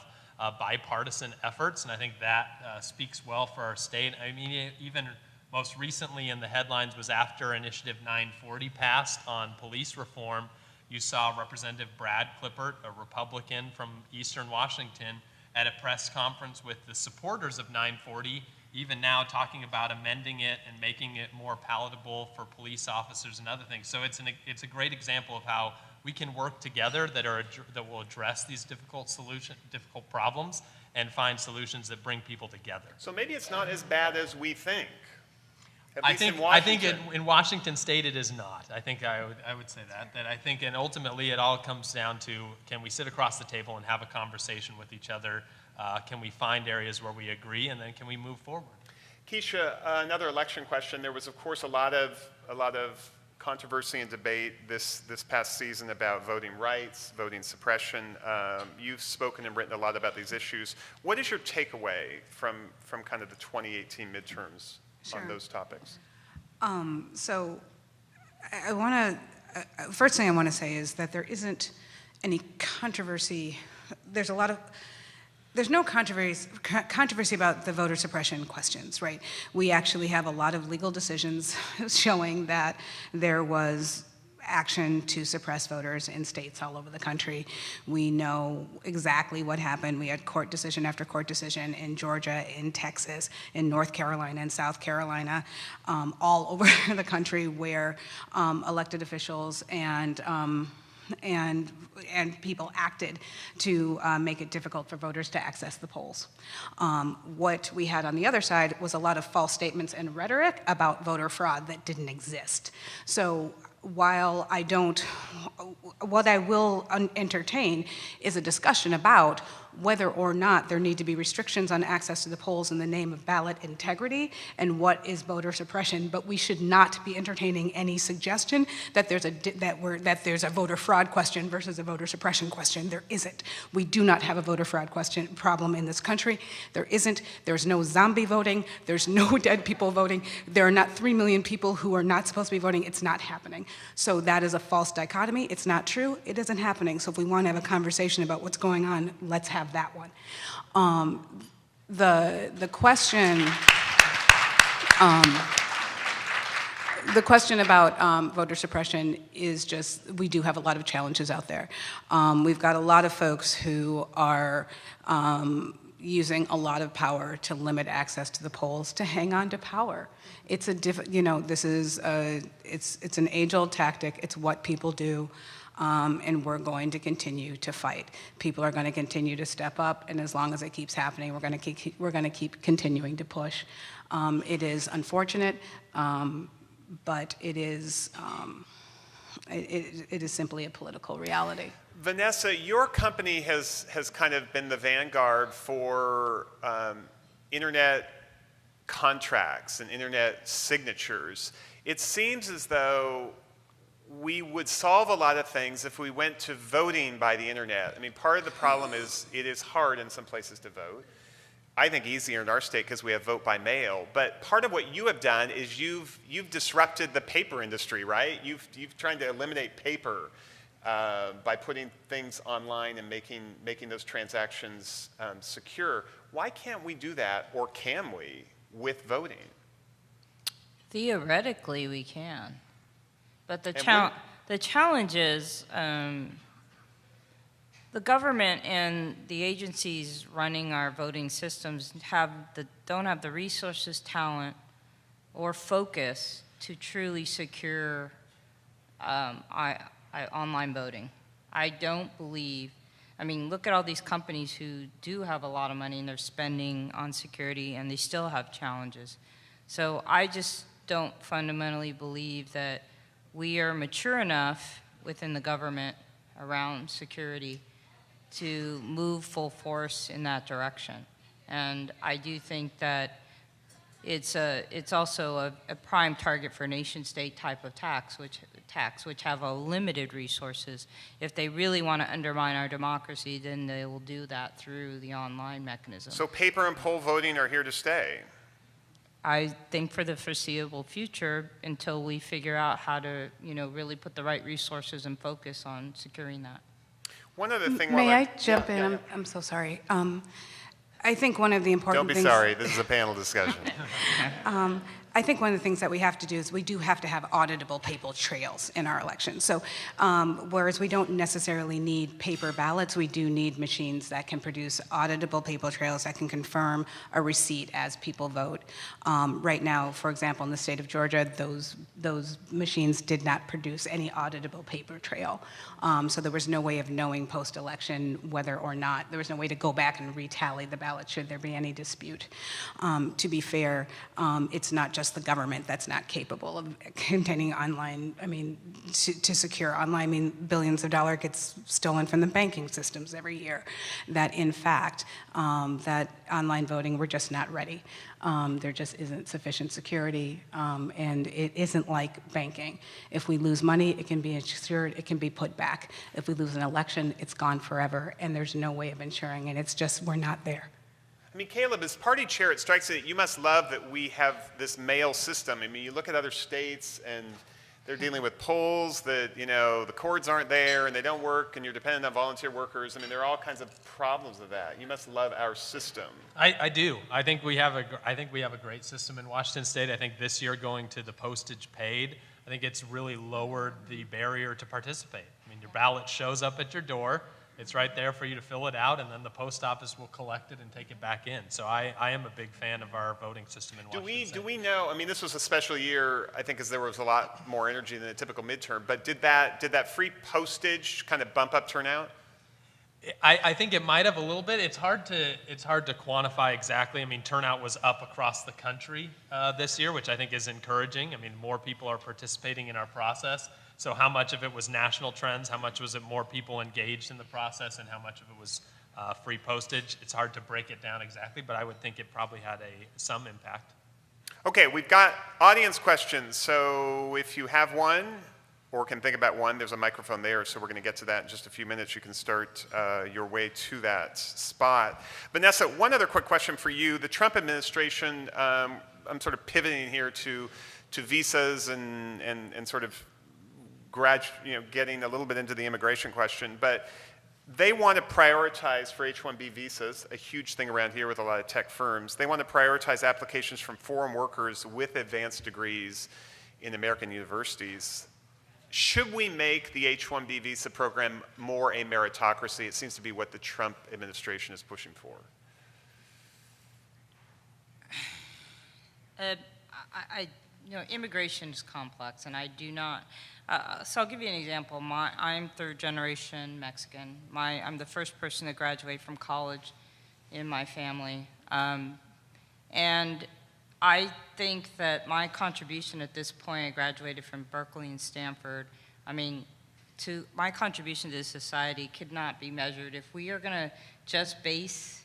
bipartisan efforts, and I think that speaks well for our state. I mean, even most recently in the headlines was after Initiative 940 passed on police reform. You saw Representative Brad Klippert, a Republican from Eastern Washington, at a press conference with the supporters of 940, even now talking about amending it and making it more palatable for police officers and other things. So it's a great example of how we can work together that will address these difficult problems and find solutions that bring people together. So maybe it's not as bad as we think. I think in Washington State it is not. I think I would say that I think, and ultimately it all comes down to, can we sit across the table and have a conversation with each other? Can we find areas where we agree, and then can we move forward? Keesha, another election question. There was, of course, a lot of controversy and debate this past season about voting rights, voting suppression. You've spoken and written a lot about these issues. What is your takeaway from kind of the 2018 midterms? Sure. On those topics? So I want to, first thing I want to say is that there isn't any controversy. There's no controversy about the voter suppression questions, right? We actually have a lot of legal decisions showing that there was action to suppress voters in states all over the country. We know exactly what happened. We had court decision after court decision in Georgia, in Texas, in North Carolina, and South Carolina, all over the country where elected officials and and people acted to make it difficult for voters to access the polls. What we had on the other side was a lot of false statements and rhetoric about voter fraud that didn't exist. So while what I will entertain is a discussion about whether or not there need to be restrictions on access to the polls in the name of ballot integrity and what is voter suppression, but we should not be entertaining any suggestion that there's a voter fraud question versus a voter suppression question. There isn't. We do not have a voter fraud problem in this country. There isn't. There's no zombie voting. There's no dead people voting. There are not 3 million people who are not supposed to be voting. It's not happening. So that is a false dichotomy. It's not true. It isn't happening. So if we want to have a conversation about what's going on, let's have that one. The question about voter suppression is just, we do have a lot of challenges out there. We've got a lot of folks who are using a lot of power to limit access to the polls to hang on to power. It's this is it's an age-old tactic. It's what people do. And we're going to continue to fight. People are going to continue to step up, and as long as it keeps happening, we're going to keep continuing to push. It is unfortunate, but it is simply a political reality. Vanessa, your company has kind of been the vanguard for internet contracts and internet signatures. It seems as though we would solve a lot of things if we went to voting by the internet. I mean, part of the problem is it is hard in some places to vote. I think easier in our state because we have vote by mail. But part of what you have done is you've disrupted the paper industry, right? You've tried to eliminate paper by putting things online and making those transactions secure. Why can't we do that, or can we, with voting? Theoretically, we can. But the challenge is the government and the agencies running our voting systems don't have the resources, talent, or focus to truly secure online voting. I don't believe, I mean, look at all these companies who do have a lot of money and they're spending on security and they still have challenges. So I just don't fundamentally believe that we are mature enough within the government around security to move full force in that direction. And I do think that it's also a prime target for nation-state type of tax, which have a limited resources. If they really want to undermine our democracy, then they will do that through the online mechanism. So paper and poll voting are here to stay. I think for the foreseeable future, until we figure out how to, really put the right resources and focus on securing that. One other thing. May I jump in? Yeah. I'm so sorry. I think one of the important things. Don't be sorry. This is a panel discussion. I think one of the things that we have to do is we do have to have auditable paper trails in our elections. So whereas we don't necessarily need paper ballots, we do need machines that can produce auditable paper trails that can confirm a receipt as people vote. Right now, for example, in the state of Georgia, those machines did not produce any auditable paper trail. So there was no way of knowing post-election whether or not, there was no way to go back and retally the ballot should there be any dispute. To be fair, it's not just the government that's not capable of containing online, to secure online, billions of dollars gets stolen from the banking systems every year. That in fact, that online voting, we're just not ready. There just isn't sufficient security, and it isn't like banking. If we lose money, it can be insured, it can be put back. If we lose an election, it's gone forever, and there's no way of ensuring it. It's just, we're not there. Caleb, as party chair, it strikes me that you must love that we have this mail system. You look at other states and they're dealing with polls that, the cords aren't there and they don't work and you're dependent on volunteer workers. There are all kinds of problems with that. You must love our system. I do. I think we have a great system in Washington State. I think this year going to the postage paid, I think it's really lowered the barrier to participate. Your ballot shows up at your door. It's right there for you to fill it out, and then the post office will collect it and take it back in. So I am a big fan of our voting system in Washington State. Do we know, I mean, this was a special year, I think, because there was a lot more energy than a typical midterm, but did that free postage kind of bump up turnout? I think it might have a little bit. It's hard to quantify exactly. I mean, turnout was up across the country this year, which I think is encouraging. I mean, more people are participating in our process. So how much of it was national trends? How much was it more people engaged in the process? And how much of it was free postage? It's hard to break it down exactly, but I would think it probably had some impact. Okay, we've got audience questions. So if you have one or can think about one, there's a microphone there, so we're going to get to that in just a few minutes. You can start your way to that spot. Vanessa, one other quick question for you. The Trump administration, I'm sort of pivoting here to visas and sort of getting a little bit into the immigration question, but they want to prioritize for H-1B visas, a huge thing around here with a lot of tech firms. They want to prioritize applications from foreign workers with advanced degrees in American universities. Should we make the H-1B visa program more a meritocracy? It seems to be what the Trump administration is pushing for. Immigration is complex, and I do not. So I'll give you an example. I'm third generation Mexican. I'm the first person to graduate from college in my family. And I think that my contribution at this point, I graduated from Berkeley and Stanford. I mean, my contribution to society could not be measured. If we are going to just base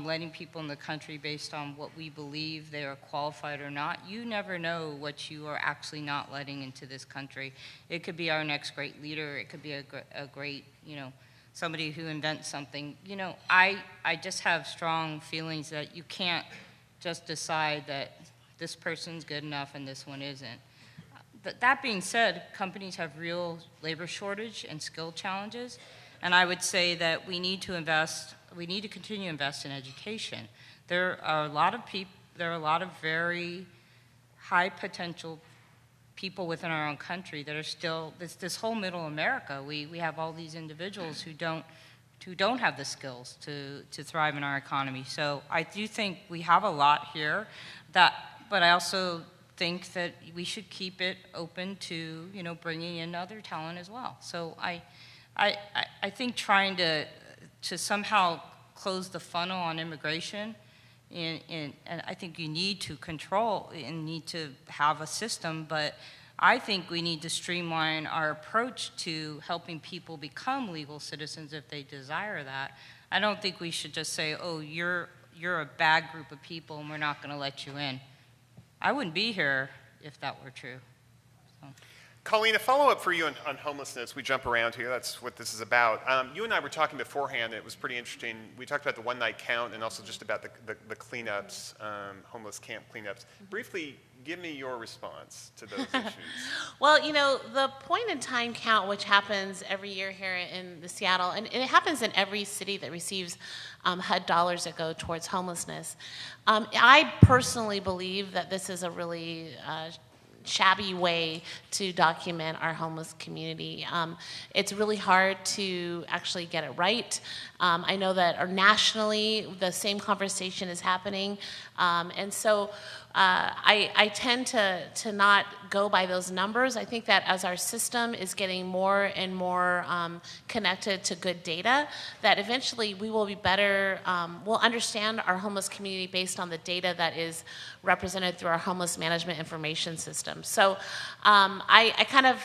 letting people in the country based on what we believe they are qualified or not, you never know what you are actually not letting into this country. It could be our next great leader. It could be a great, somebody who invents something. I just have strong feelings that you can't just decide that this person's good enough and this one isn't. That being said, companies have real labor shortage and skill challenges, and I would say that we need to continue to invest in education. There are a lot of very high potential people within our own country that are still, this whole middle America, we have all these individuals who don't have the skills to thrive in our economy. So I do think we have a lot here, but I also think that we should keep it open to, bringing in other talent as well. So I think trying to somehow close the funnel on immigration, and I think you need to control and need to have a system, but I think we need to streamline our approach to helping people become legal citizens if they desire that. I don't think we should just say, oh, you're a bad group of people and we're not going to let you in. I wouldn't be here if that were true. So. Colleen, a follow-up for you on homelessness. We jump around here. That's what this is about. You and I were talking beforehand. It was pretty interesting. We talked about the one-night count and also just about the cleanups, homeless camp cleanups. Briefly, give me your response to those issues. Well, the point-in-time count, which happens every year here in Seattle, and it happens in every city that receives HUD dollars that go towards homelessness. I personally believe that this is a really shabby way to document our homeless community. It's really hard to actually get it right. I know that nationally the same conversation is happening, and so I tend to not go by those numbers. I think that as our system is getting more and more connected to good data, that eventually we will be better, we'll understand our homeless community based on the data that is represented through our homeless management information system. So I kind of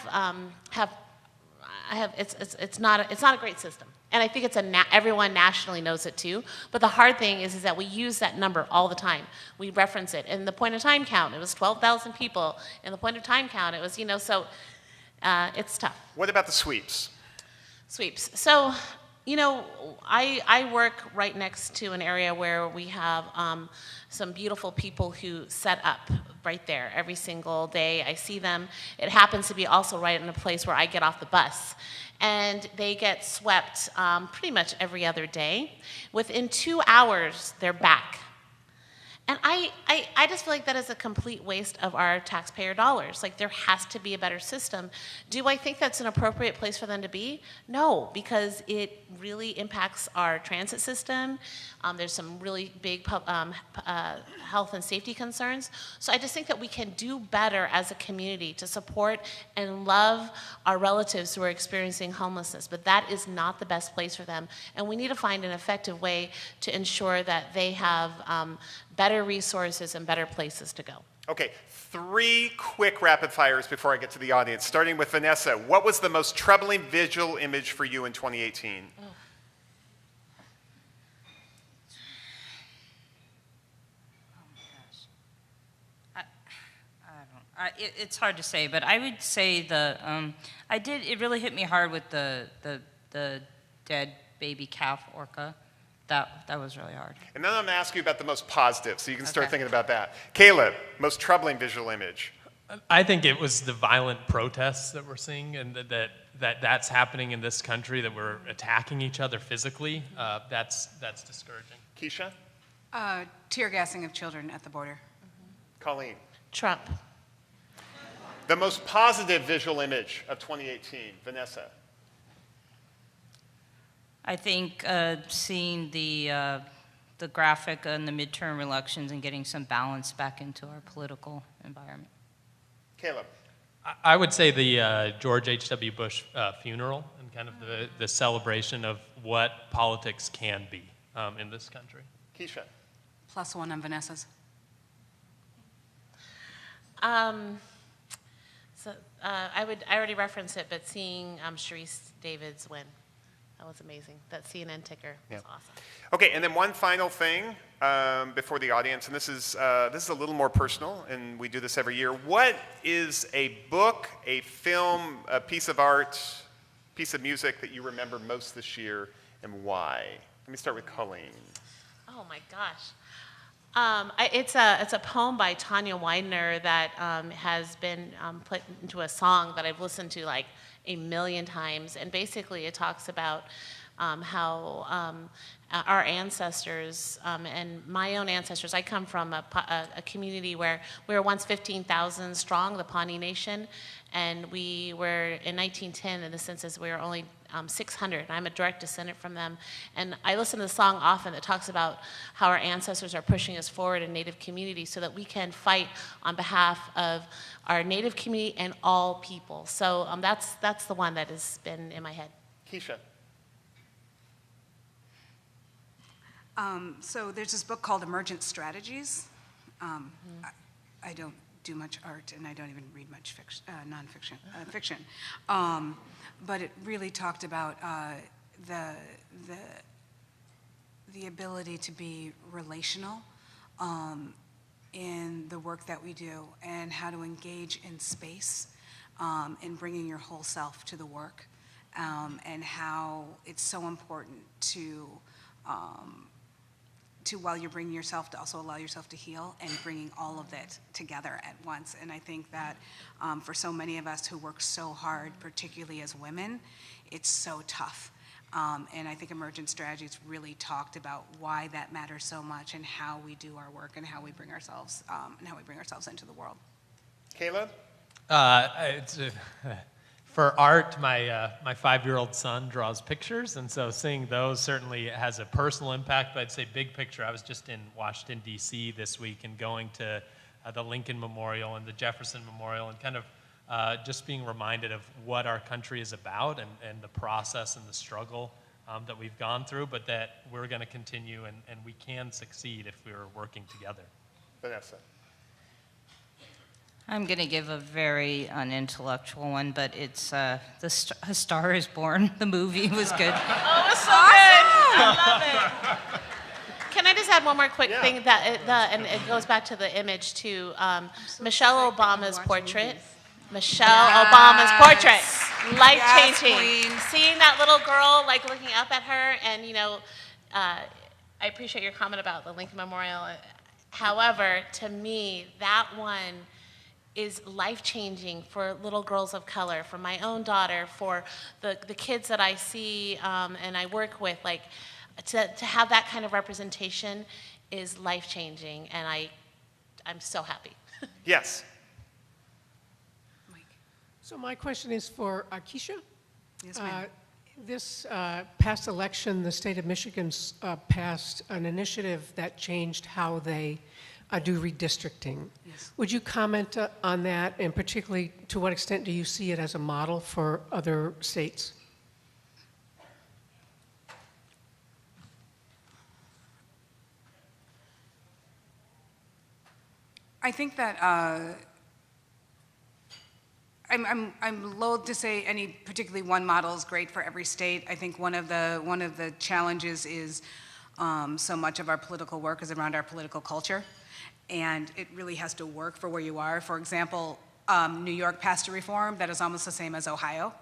it's not a great system. And I think everyone nationally knows it too. But the hard thing is that we use that number all the time. We reference it. In the point-of-time count, it was 12,000 people. In the point-of-time count, it was, so it's tough. What about the sweeps? Sweeps. So, I work right next to an area where we have some beautiful people who set up right there every single day. I see them. It happens to be also right in a place where I get off the bus. And they get swept pretty much every other day. Within 2 hours, they're back. And I just feel like that is a complete waste of our taxpayer dollars. Like, there has to be a better system. Do I think that's an appropriate place for them to be? No, because it really impacts our transit system. There's some really big health and safety concerns. So I just think that we can do better as a community to support and love our relatives who are experiencing homelessness. But that is not the best place for them. And we need to find an effective way to ensure that they have better resources and better places to go. Okay, 3 quick rapid fires before I get to the audience, starting with Vanessa. What was the most troubling visual image for you in 2018? Oh my gosh. It's hard to say, but I would say it really hit me hard with the dead baby calf orca. That was really hard. And then I'm going to ask you about the most positive, so you can start Okay. thinking about that. Caleb, most troubling visual image. I think it was the violent protests that we're seeing, and that's happening in this country, that we're attacking each other physically. That's discouraging. Keesha? Tear gassing of children at the border. Colleen? Trump. The most positive visual image of 2018. Vanessa? I think seeing the graphic in the midterm elections and getting some balance back into our political environment. Caleb? I would say the George H.W. Bush funeral and kind of the celebration of what politics can be in this country. Keesha? +1 on Vanessa's. I already referenced it, but seeing Sharice Davids win, that was amazing. That CNN ticker was awesome. Okay, and then one final thing before the audience, and this is a little more personal, and we do this every year. What is a book, a film, a piece of art, piece of music that you remember most this year, and why? Let me start with Colleen. Oh my gosh. It's a poem by Tanya Widener that has been put into a song that I've listened to like a million times. And basically it talks about how our ancestors and my own ancestors, I come from a community where we were once 15,000 strong, the Pawnee Nation, and we were, in 1910, in the census, we were only 600, and I'm a direct descendant from them. And I listen to the song often that talks about how our ancestors are pushing us forward in Native communities so that we can fight on behalf of our Native community and all people. So that's the one that has been in my head. Keesha? So there's this book called Emergent Strategies. I don't do much art, and I don't even read much fiction. But it really talked about the ability to be relational in the work that we do, and how to engage in space, in bringing your whole self to the work, and how it's so important to while you're bringing yourself, to also allow yourself to heal, and bringing all of it together at once. And I think that for so many of us who work so hard, particularly as women, it's so tough. And I think Emergent Strategies really talked about why that matters so much, and how we do our work, and how we bring ourselves into the world. Caleb? For art, my 5-year-old son draws pictures, and so seeing those certainly has a personal impact. But I'd say big picture, I was just in Washington, D.C. this week, and going to the Lincoln Memorial and the Jefferson Memorial, and kind of just being reminded of what our country is about, and the process and the struggle that we've gone through, but that we're going to continue, and we can succeed if we're working together. Vanessa? I'm going to give a very unintellectual one, but it's A Star is Born. The movie was good. Oh, it was so good. I love it. Can I just add one more quick thing and it goes back to the image too. Michelle Obama's portrait. Obama's portrait. Life-changing. Yes, Seeing that little girl like looking up at her, and I appreciate your comment about the Lincoln Memorial. However, to me, that one is life-changing for little girls of color, for my own daughter, for the kids that I see and I work with. Like, to have that kind of representation is life-changing, and I'm so happy. Yes. Mike. So my question is for Keesha. Yes, ma'am. This past election, the state of Michigan passed an initiative that changed how they do redistricting. Yes. Would you comment on that, and particularly to what extent do you see it as a model for other states? I think that I'm loath to say any particularly one model is great for every state. I think one of the challenges is so much of our political work is around our political culture, and it really has to work for where you are. For example, New York passed a reform that is almost the same as Ohio,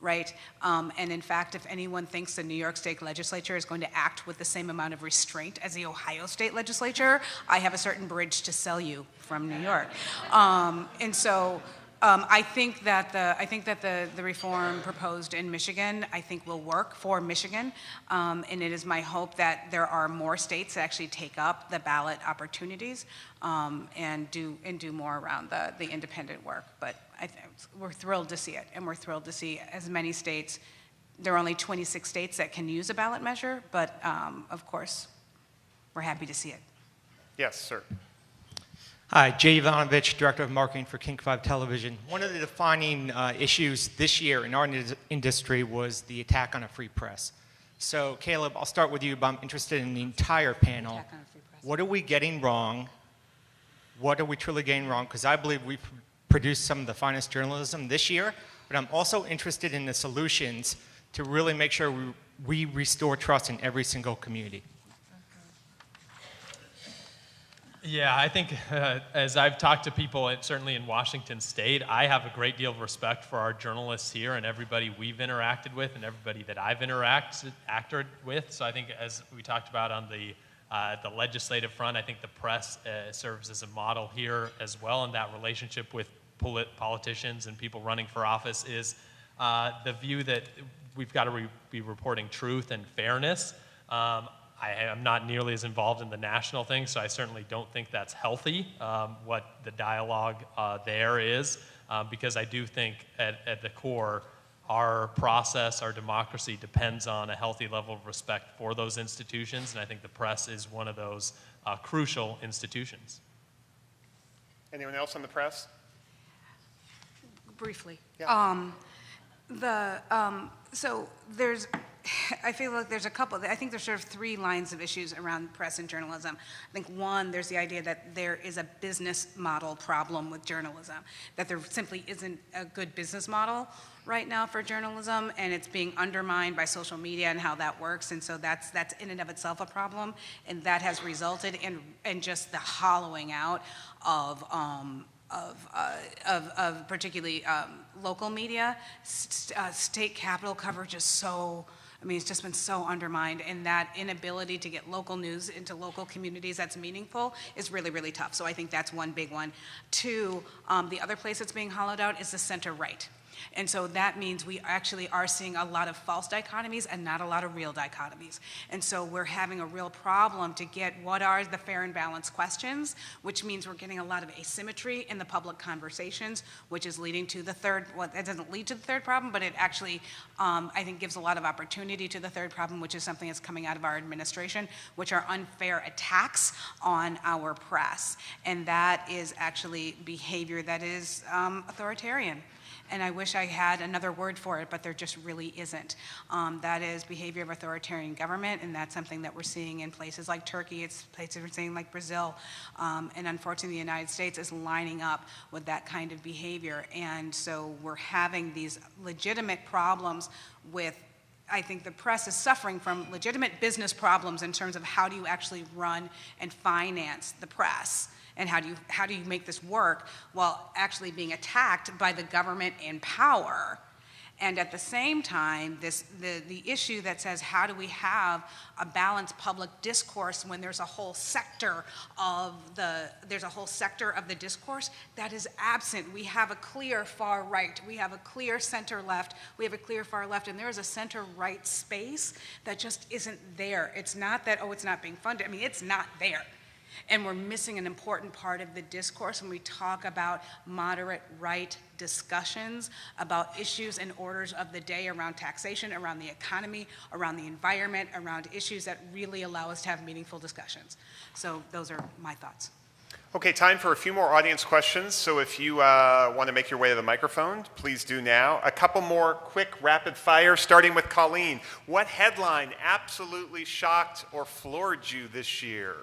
right? And in fact, if anyone thinks the New York State Legislature is going to act with the same amount of restraint as the Ohio State Legislature, I have a certain bridge to sell you from New York. And so I think that the reform proposed in Michigan, I think, will work for Michigan, and it is my hope that there are more states that actually take up the ballot opportunities and do more around the independent work. But we're thrilled to see it, and we're thrilled to see as many states. There are only 26 states that can use a ballot measure, but of course, we're happy to see it. Yes, sir. Hi, Jay Ivanovich, Director of Marketing for King 5 Television. One of the defining issues this year in our industry was the attack on a free press. So, Caleb, I'll start with you, but I'm interested in the entire panel. Attack on a free press. What are we getting wrong? What are we truly getting wrong? Because I believe we've produced some of the finest journalism this year, but I'm also interested in the solutions to really make sure we restore trust in every single community. Yeah, I think as I've talked to people, certainly in Washington State, I have a great deal of respect for our journalists here and everybody we've interacted with and everybody that I've acted with. So I think as we talked about on the legislative front, I think the press serves as a model here as well, and that relationship with politicians and people running for office is the view that we've got to be reporting truth and fairness. I am not nearly as involved in the national thing, so I certainly don't think that's healthy, what the dialogue there is, because I do think at the core, our process, our democracy depends on a healthy level of respect for those institutions, and I think the press is one of those crucial institutions. Anyone else on the press? Briefly. Yeah. So there's, I feel like there's a couple, I think there's sort of three lines of issues around press and journalism. I think one, there's the idea that there is a business model problem with journalism, that there simply isn't a good business model right now for journalism, and it's being undermined by social media and how that works, and so that's in and of itself a problem, and that has resulted in just the hollowing out of particularly local media. State capital coverage is so, I mean, it's just been so undermined, and that inability to get local news into local communities that's meaningful is really, really tough. So I think that's one big one. Two, the other place that's being hollowed out is the center right. And so that means we actually are seeing a lot of false dichotomies and not a lot of real dichotomies. And so we're having a real problem to get what are the fair and balanced questions, which means we're getting a lot of asymmetry in the public conversations, which is leading to the third, well, it doesn't lead to the third problem, but it actually, I think, gives a lot of opportunity to the third problem, which is something that's coming out of our administration, which are unfair attacks on our press. And that is actually behavior that is authoritarian. And I wish I had another word for it, but there just really isn't. That is behavior of authoritarian government, and that's something that we're seeing in places like Turkey, it's places we're seeing like Brazil, and unfortunately the United States is lining up with that kind of behavior. And so we're having these legitimate problems with, I think the press is suffering from legitimate business problems in terms of how do you actually run and finance the press. And how do you make this work while actually being attacked by the government in power? And at the same time, the issue that says, how do we have a balanced public discourse when there's a whole sector of the discourse that is absent. We have a clear far right, we have a clear center left, we have a clear far left, and there is a center right space that just isn't there. It's not that, oh, it's not being funded. I mean, it's not there. And we're missing an important part of the discourse when we talk about moderate right discussions about issues and orders of the day around taxation, around the economy, around the environment, around issues that really allow us to have meaningful discussions. So those are my thoughts. Okay, time for a few more audience questions. So if you want to make your way to the microphone, please do now. A couple more quick rapid fire, starting with Colleen. What headline absolutely shocked or floored you this year?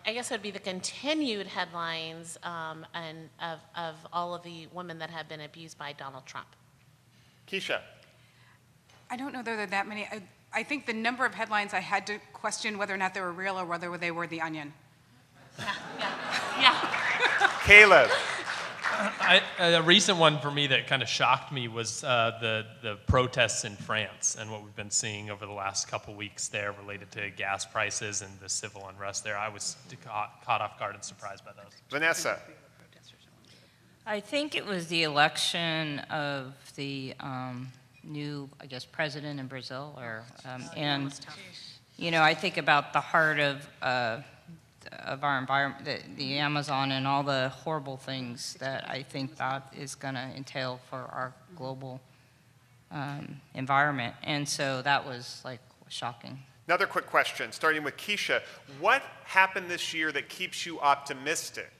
I guess it would be the continued headlines and of all of the women that have been abused by Donald Trump. Keesha. I don't know that there are that many. I think the number of headlines I had to question whether or not they were real or whether they were The Onion. Yeah. Caleb. A recent one for me that kind of shocked me was the protests in France and what we've been seeing over the last couple weeks there related to gas prices and the civil unrest there. I was caught off guard and surprised by those. Vanessa. I think it was the election of the new, I guess, president in Brazil, and I think about the heart of our environment, the Amazon, and all the horrible things that I think that is going to entail for our global environment. And so that was like shocking. Another quick question, starting with Keesha. What happened this year that keeps you optimistic?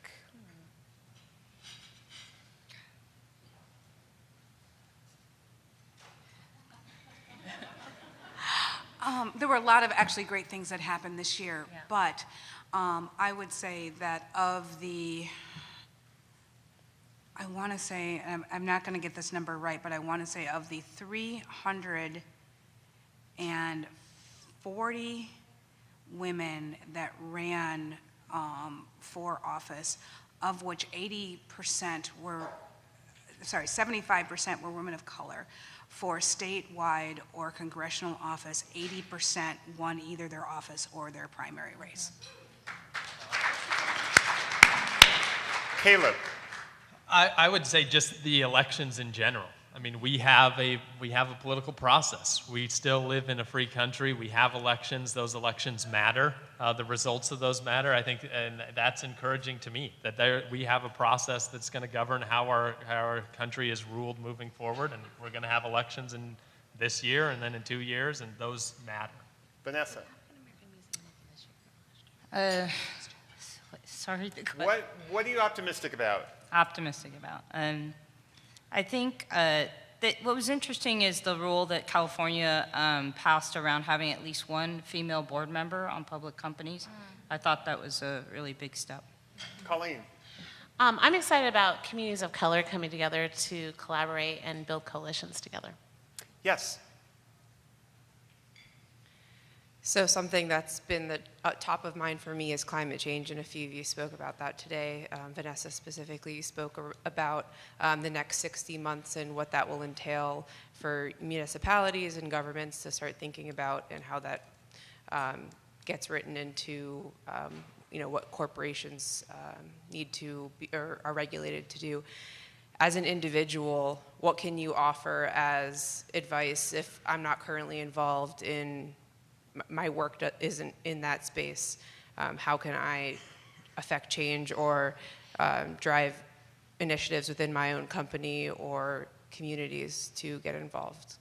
There were a lot of actually great things that happened this year, but I would say that of the, I want to say, I'm not going to get this number right, but I want to say of the 340 women that ran for office, of which 75% were women of color. For statewide or congressional office, 80% won either their office or their primary race. Caleb. I would say just the elections in general. I mean, we have a political process. We still live in a free country. We have elections. Those elections matter. The results of those matter. I think, and that's encouraging to me that we have a process that's going to govern how our country is ruled moving forward. And we're going to have elections in this year and then in 2 years, and those matter. Vanessa. Sorry. The question. What are you optimistic about? Optimistic about. I think that what was interesting is the rule that California passed around having at least one female board member on public companies. I thought that was a really big step. Colleen. I'm excited about communities of color coming together to collaborate and build coalitions together. Yes. So something that's been the top of mind for me is climate change, and a few of you spoke about that today. Vanessa specifically, you spoke about the next 60 months and what that will entail for municipalities and governments to start thinking about, and how that gets written into what corporations need to be, or are regulated to do. As an individual, what can you offer as advice if I'm not currently involved in my work isn't in that space? How can I affect change or drive initiatives within my own company or communities to get involved?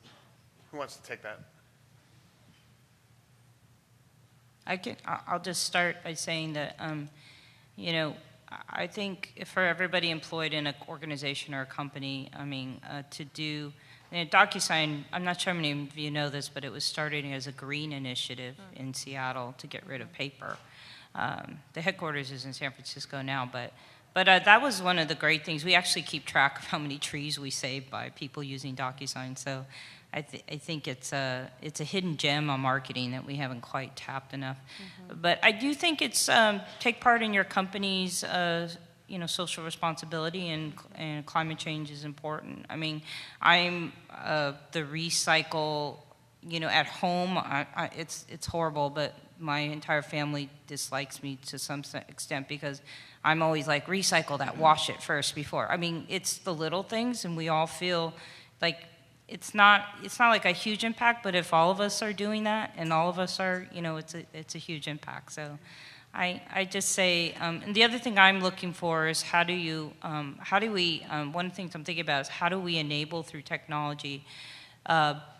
Who wants to take that? I'll just start by saying that, I think for everybody employed in an organization or a company, to do DocuSign, I'm not sure how many of you know this, but it was started as a green initiative in Seattle to get rid of paper. The headquarters is in San Francisco now, but that was one of the great things. We actually keep track of how many trees we saved by people using DocuSign. So I think it's a hidden gem on marketing that we haven't quite tapped enough. But I do think it's take part in your company's social responsibility and climate change is important. I mean, I'm the recycle, at home, it's horrible, but my entire family dislikes me to some extent because I'm always like, recycle that, wash it first before. I mean, it's the little things, and we all feel like it's not like a huge impact, but if all of us are doing that and all of us are, it's a huge impact. So I just say, and the other thing I'm looking for is one of the things I'm thinking about is how do we enable through technology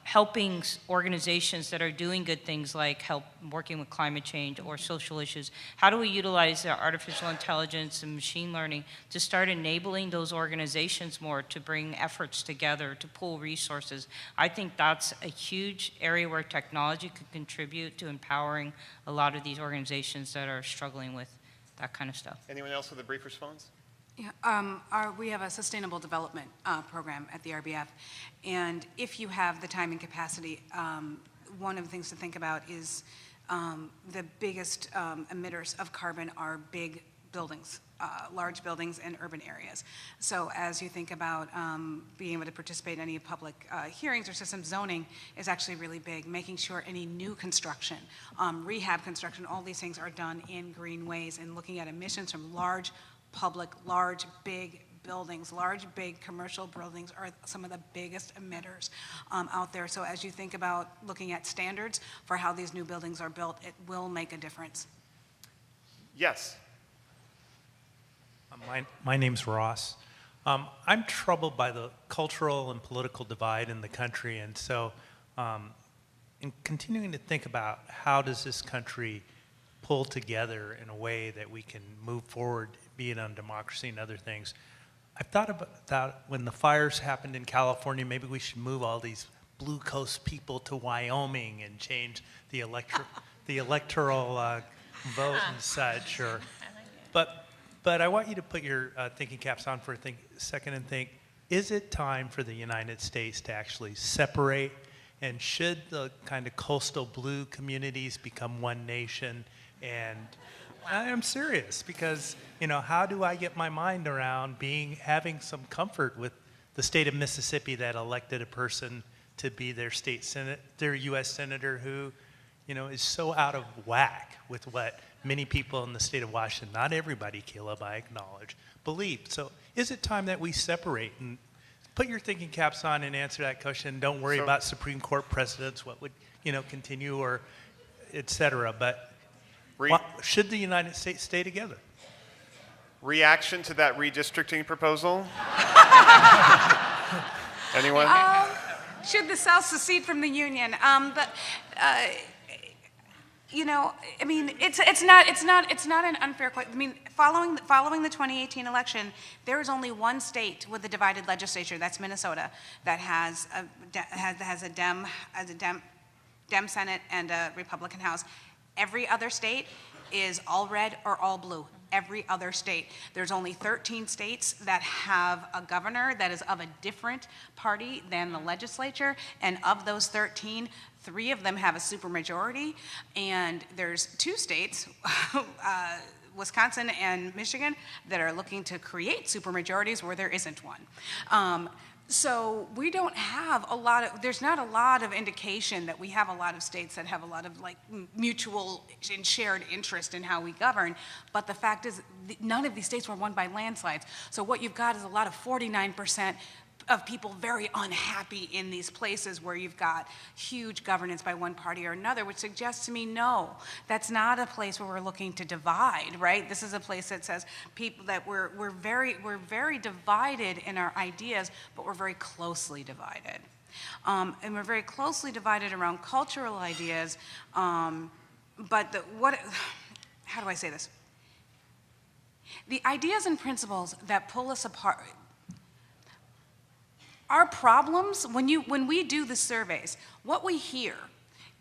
helping organizations that are doing good things like working with climate change or social issues, how do we utilize artificial intelligence and machine learning to start enabling those organizations more to bring efforts together, to pool resources? I think that's a huge area where technology could contribute to empowering a lot of these organizations that are struggling with that kind of stuff. Anyone else with a brief response? Yeah, we have a sustainable development program at the RBF, and if you have the time and capacity, one of the things to think about is the biggest emitters of carbon are big buildings, large buildings in urban areas. So as you think about being able to participate in any public hearings or system, zoning is actually really big, making sure any new construction, rehab construction, all these things are done in green ways, and looking at emissions from large big buildings, large big commercial buildings are some of the biggest emitters out there. So as you think about looking at standards for how these new buildings are built, it will make a difference. Yes. My name's Ross. I'm troubled by the cultural and political divide in the country, and so in continuing to think about how does this country pull together in a way that we can move forward, be it on democracy and other things. I've thought about that when the fires happened in California, maybe we should move all these Blue Coast people to Wyoming and change the electoral vote and such. But I want you to put your thinking caps on for a second and think, is it time for the United States to actually separate? And should the kind of coastal blue communities become one nation? And I'm serious because, how do I get my mind around having some comfort with the state of Mississippi that elected a person to be their their U.S. senator who, is so out of whack with what many people in the state of Washington, not everybody, Caleb, I acknowledge, believe. So is it time that we separate? And put your thinking caps on and answer that question. Don't worry about Supreme Court precedents, what would, continue or et cetera. But should the United States stay together? Reaction to that redistricting proposal? Anyone? Should the South secede from the Union? It's not an unfair question. I mean, following the 2018 election, there is only one state with a divided legislature. That's Minnesota, that has a Dem Senate and a Republican House. Every other state is all red or all blue. Every other state. There's only 13 states that have a governor that is of a different party than the legislature, and of those 13, 3 of them have a supermajority, and there's 2 states, Wisconsin and Michigan, that are looking to create supermajorities where there isn't one. So we don't have there's not a lot of indication that we have a lot of states that have a lot of mutual and shared interest in how we govern, but the fact is none of these states were won by landslides. So what you've got is a lot of 49% of people very unhappy in these places where you've got huge governance by one party or another, which suggests to me, no, that's not a place where we're looking to divide, right? This is a place that says people that we're very divided in our ideas, but we're very closely divided. And we're very closely divided around cultural ideas, how do I say this? The ideas and principles that pull us apart, our problems, when we do the surveys, what we hear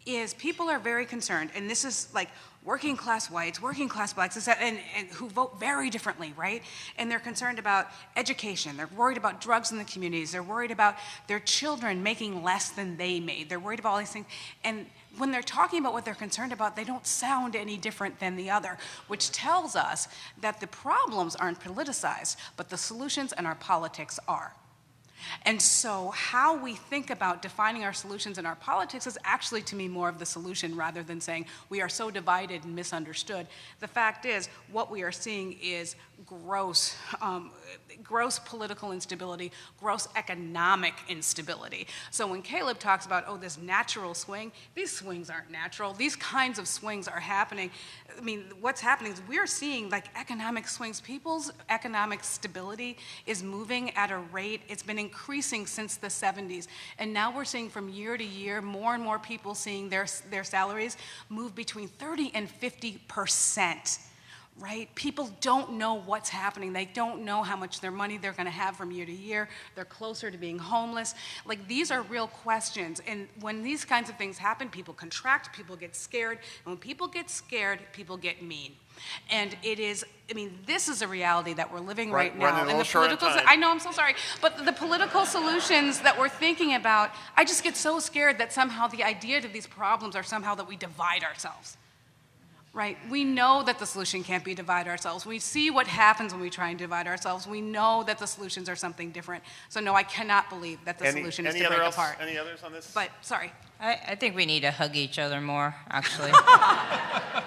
is people are very concerned, and this is like working class whites, working class blacks, and who vote very differently, right? And they're concerned about education. They're worried about drugs in the communities. They're worried about their children making less than they made. They're worried about all these things. And when they're talking about what they're concerned about, they don't sound any different than the other, which tells us that the problems aren't politicized, but the solutions and our politics are. And so how we think about defining our solutions in our politics is actually, to me, more of the solution rather than saying we are so divided and misunderstood. The fact is, what we are seeing is gross political instability, gross economic instability. So when Caleb talks about, oh, this natural swing, these swings aren't natural. These kinds of swings are happening. I mean, what's happening is we're seeing like economic swings. People's economic stability is moving at a rate, it's been increasing since the 70s. And now we're seeing from year to year, more and more people seeing their salaries move between 30 and 50%. Right? People don't know what's happening. They don't know how much their money they're going to have from year to year. They're closer to being homeless. Like, these are real questions. And when these kinds of things happen, people contract, people get scared. And when people get scared, people get mean. And it is, I mean, this is a reality that we're living right now. And the political, I know, I'm so sorry, but the political solutions that we're thinking about, I just get so scared that somehow the idea to these problems are somehow that we divide ourselves. Right? We know that the solution can't be divide ourselves. We see what happens when we try and divide ourselves. We know that the solutions are something different. So no, I cannot believe that the solution is to break apart. Any others on this? But, sorry. I think we need to hug each other more, actually. I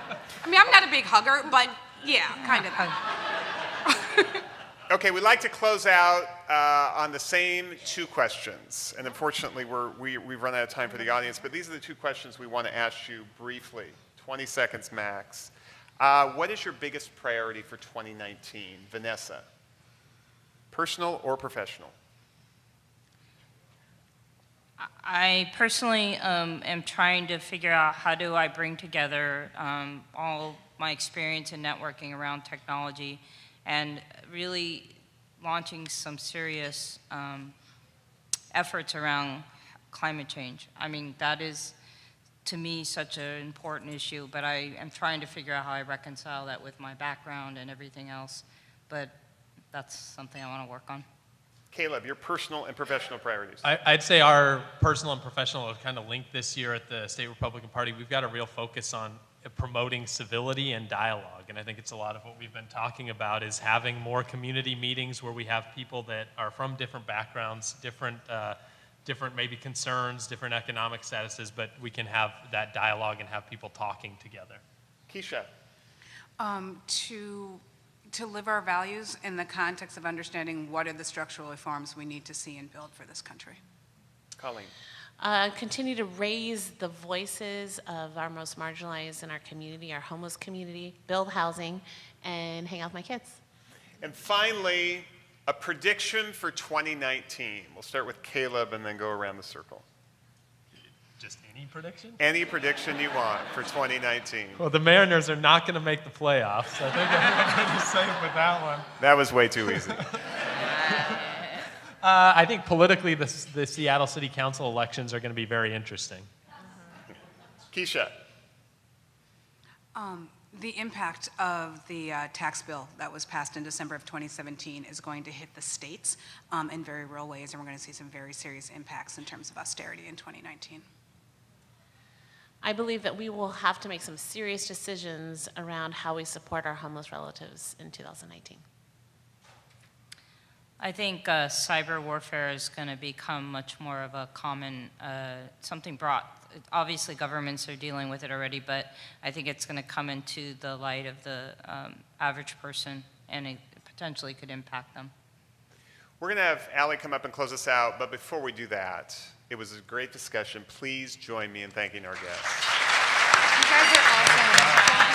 mean, I'm not a big hugger, but yeah, kind of. Okay, we'd like to close out on the same two questions. And unfortunately, we've run out of time for the audience, but these are the two questions we want to ask you briefly. 20 seconds max. What is your biggest priority for 2019? Vanessa, personal or professional? I personally am trying to figure out how do I bring together all my experience in networking around technology and really launching some serious efforts around climate change. I mean, that is, to me, such an important issue, but I am trying to figure out how I reconcile that with my background and everything else. But that's something I want to work on. Caleb, your personal and professional priorities. I'd say our personal and professional are kind of linked this year at the State Republican Party. We've got a real focus on promoting civility and dialogue, and I think it's a lot of what we've been talking about is having more community meetings where we have people that are from different backgrounds, different maybe concerns, different economic statuses, but we can have that dialogue and have people talking together. Keesha. To live our values in the context of understanding what are the structural reforms we need to see and build for this country. Colleen. Continue to raise the voices of our most marginalized in our community, our homeless community, build housing, and hang out with my kids. And finally, a prediction for 2019. We'll start with Caleb and then go around the circle. Just any prediction? Any prediction you want for 2019. Well, the Mariners are not going to make the playoffs. I think I'm pretty safe with that one. That was way too easy. I think politically, the Seattle City Council elections are going to be very interesting. Keesha. The impact of the tax bill that was passed in December of 2017 is going to hit the states in very real ways, and we're going to see some very serious impacts in terms of austerity in 2019. I believe that we will have to make some serious decisions around how we support our homeless relatives in 2019. I think cyber warfare is going to become much more of a common, something brought, obviously governments are dealing with it already, but I think it's going to come into the light of the average person, and it potentially could impact them. We're going to have Allie come up and close us out, but before we do that, it was a great discussion. Please join me in thanking our guests. You guys are awesome.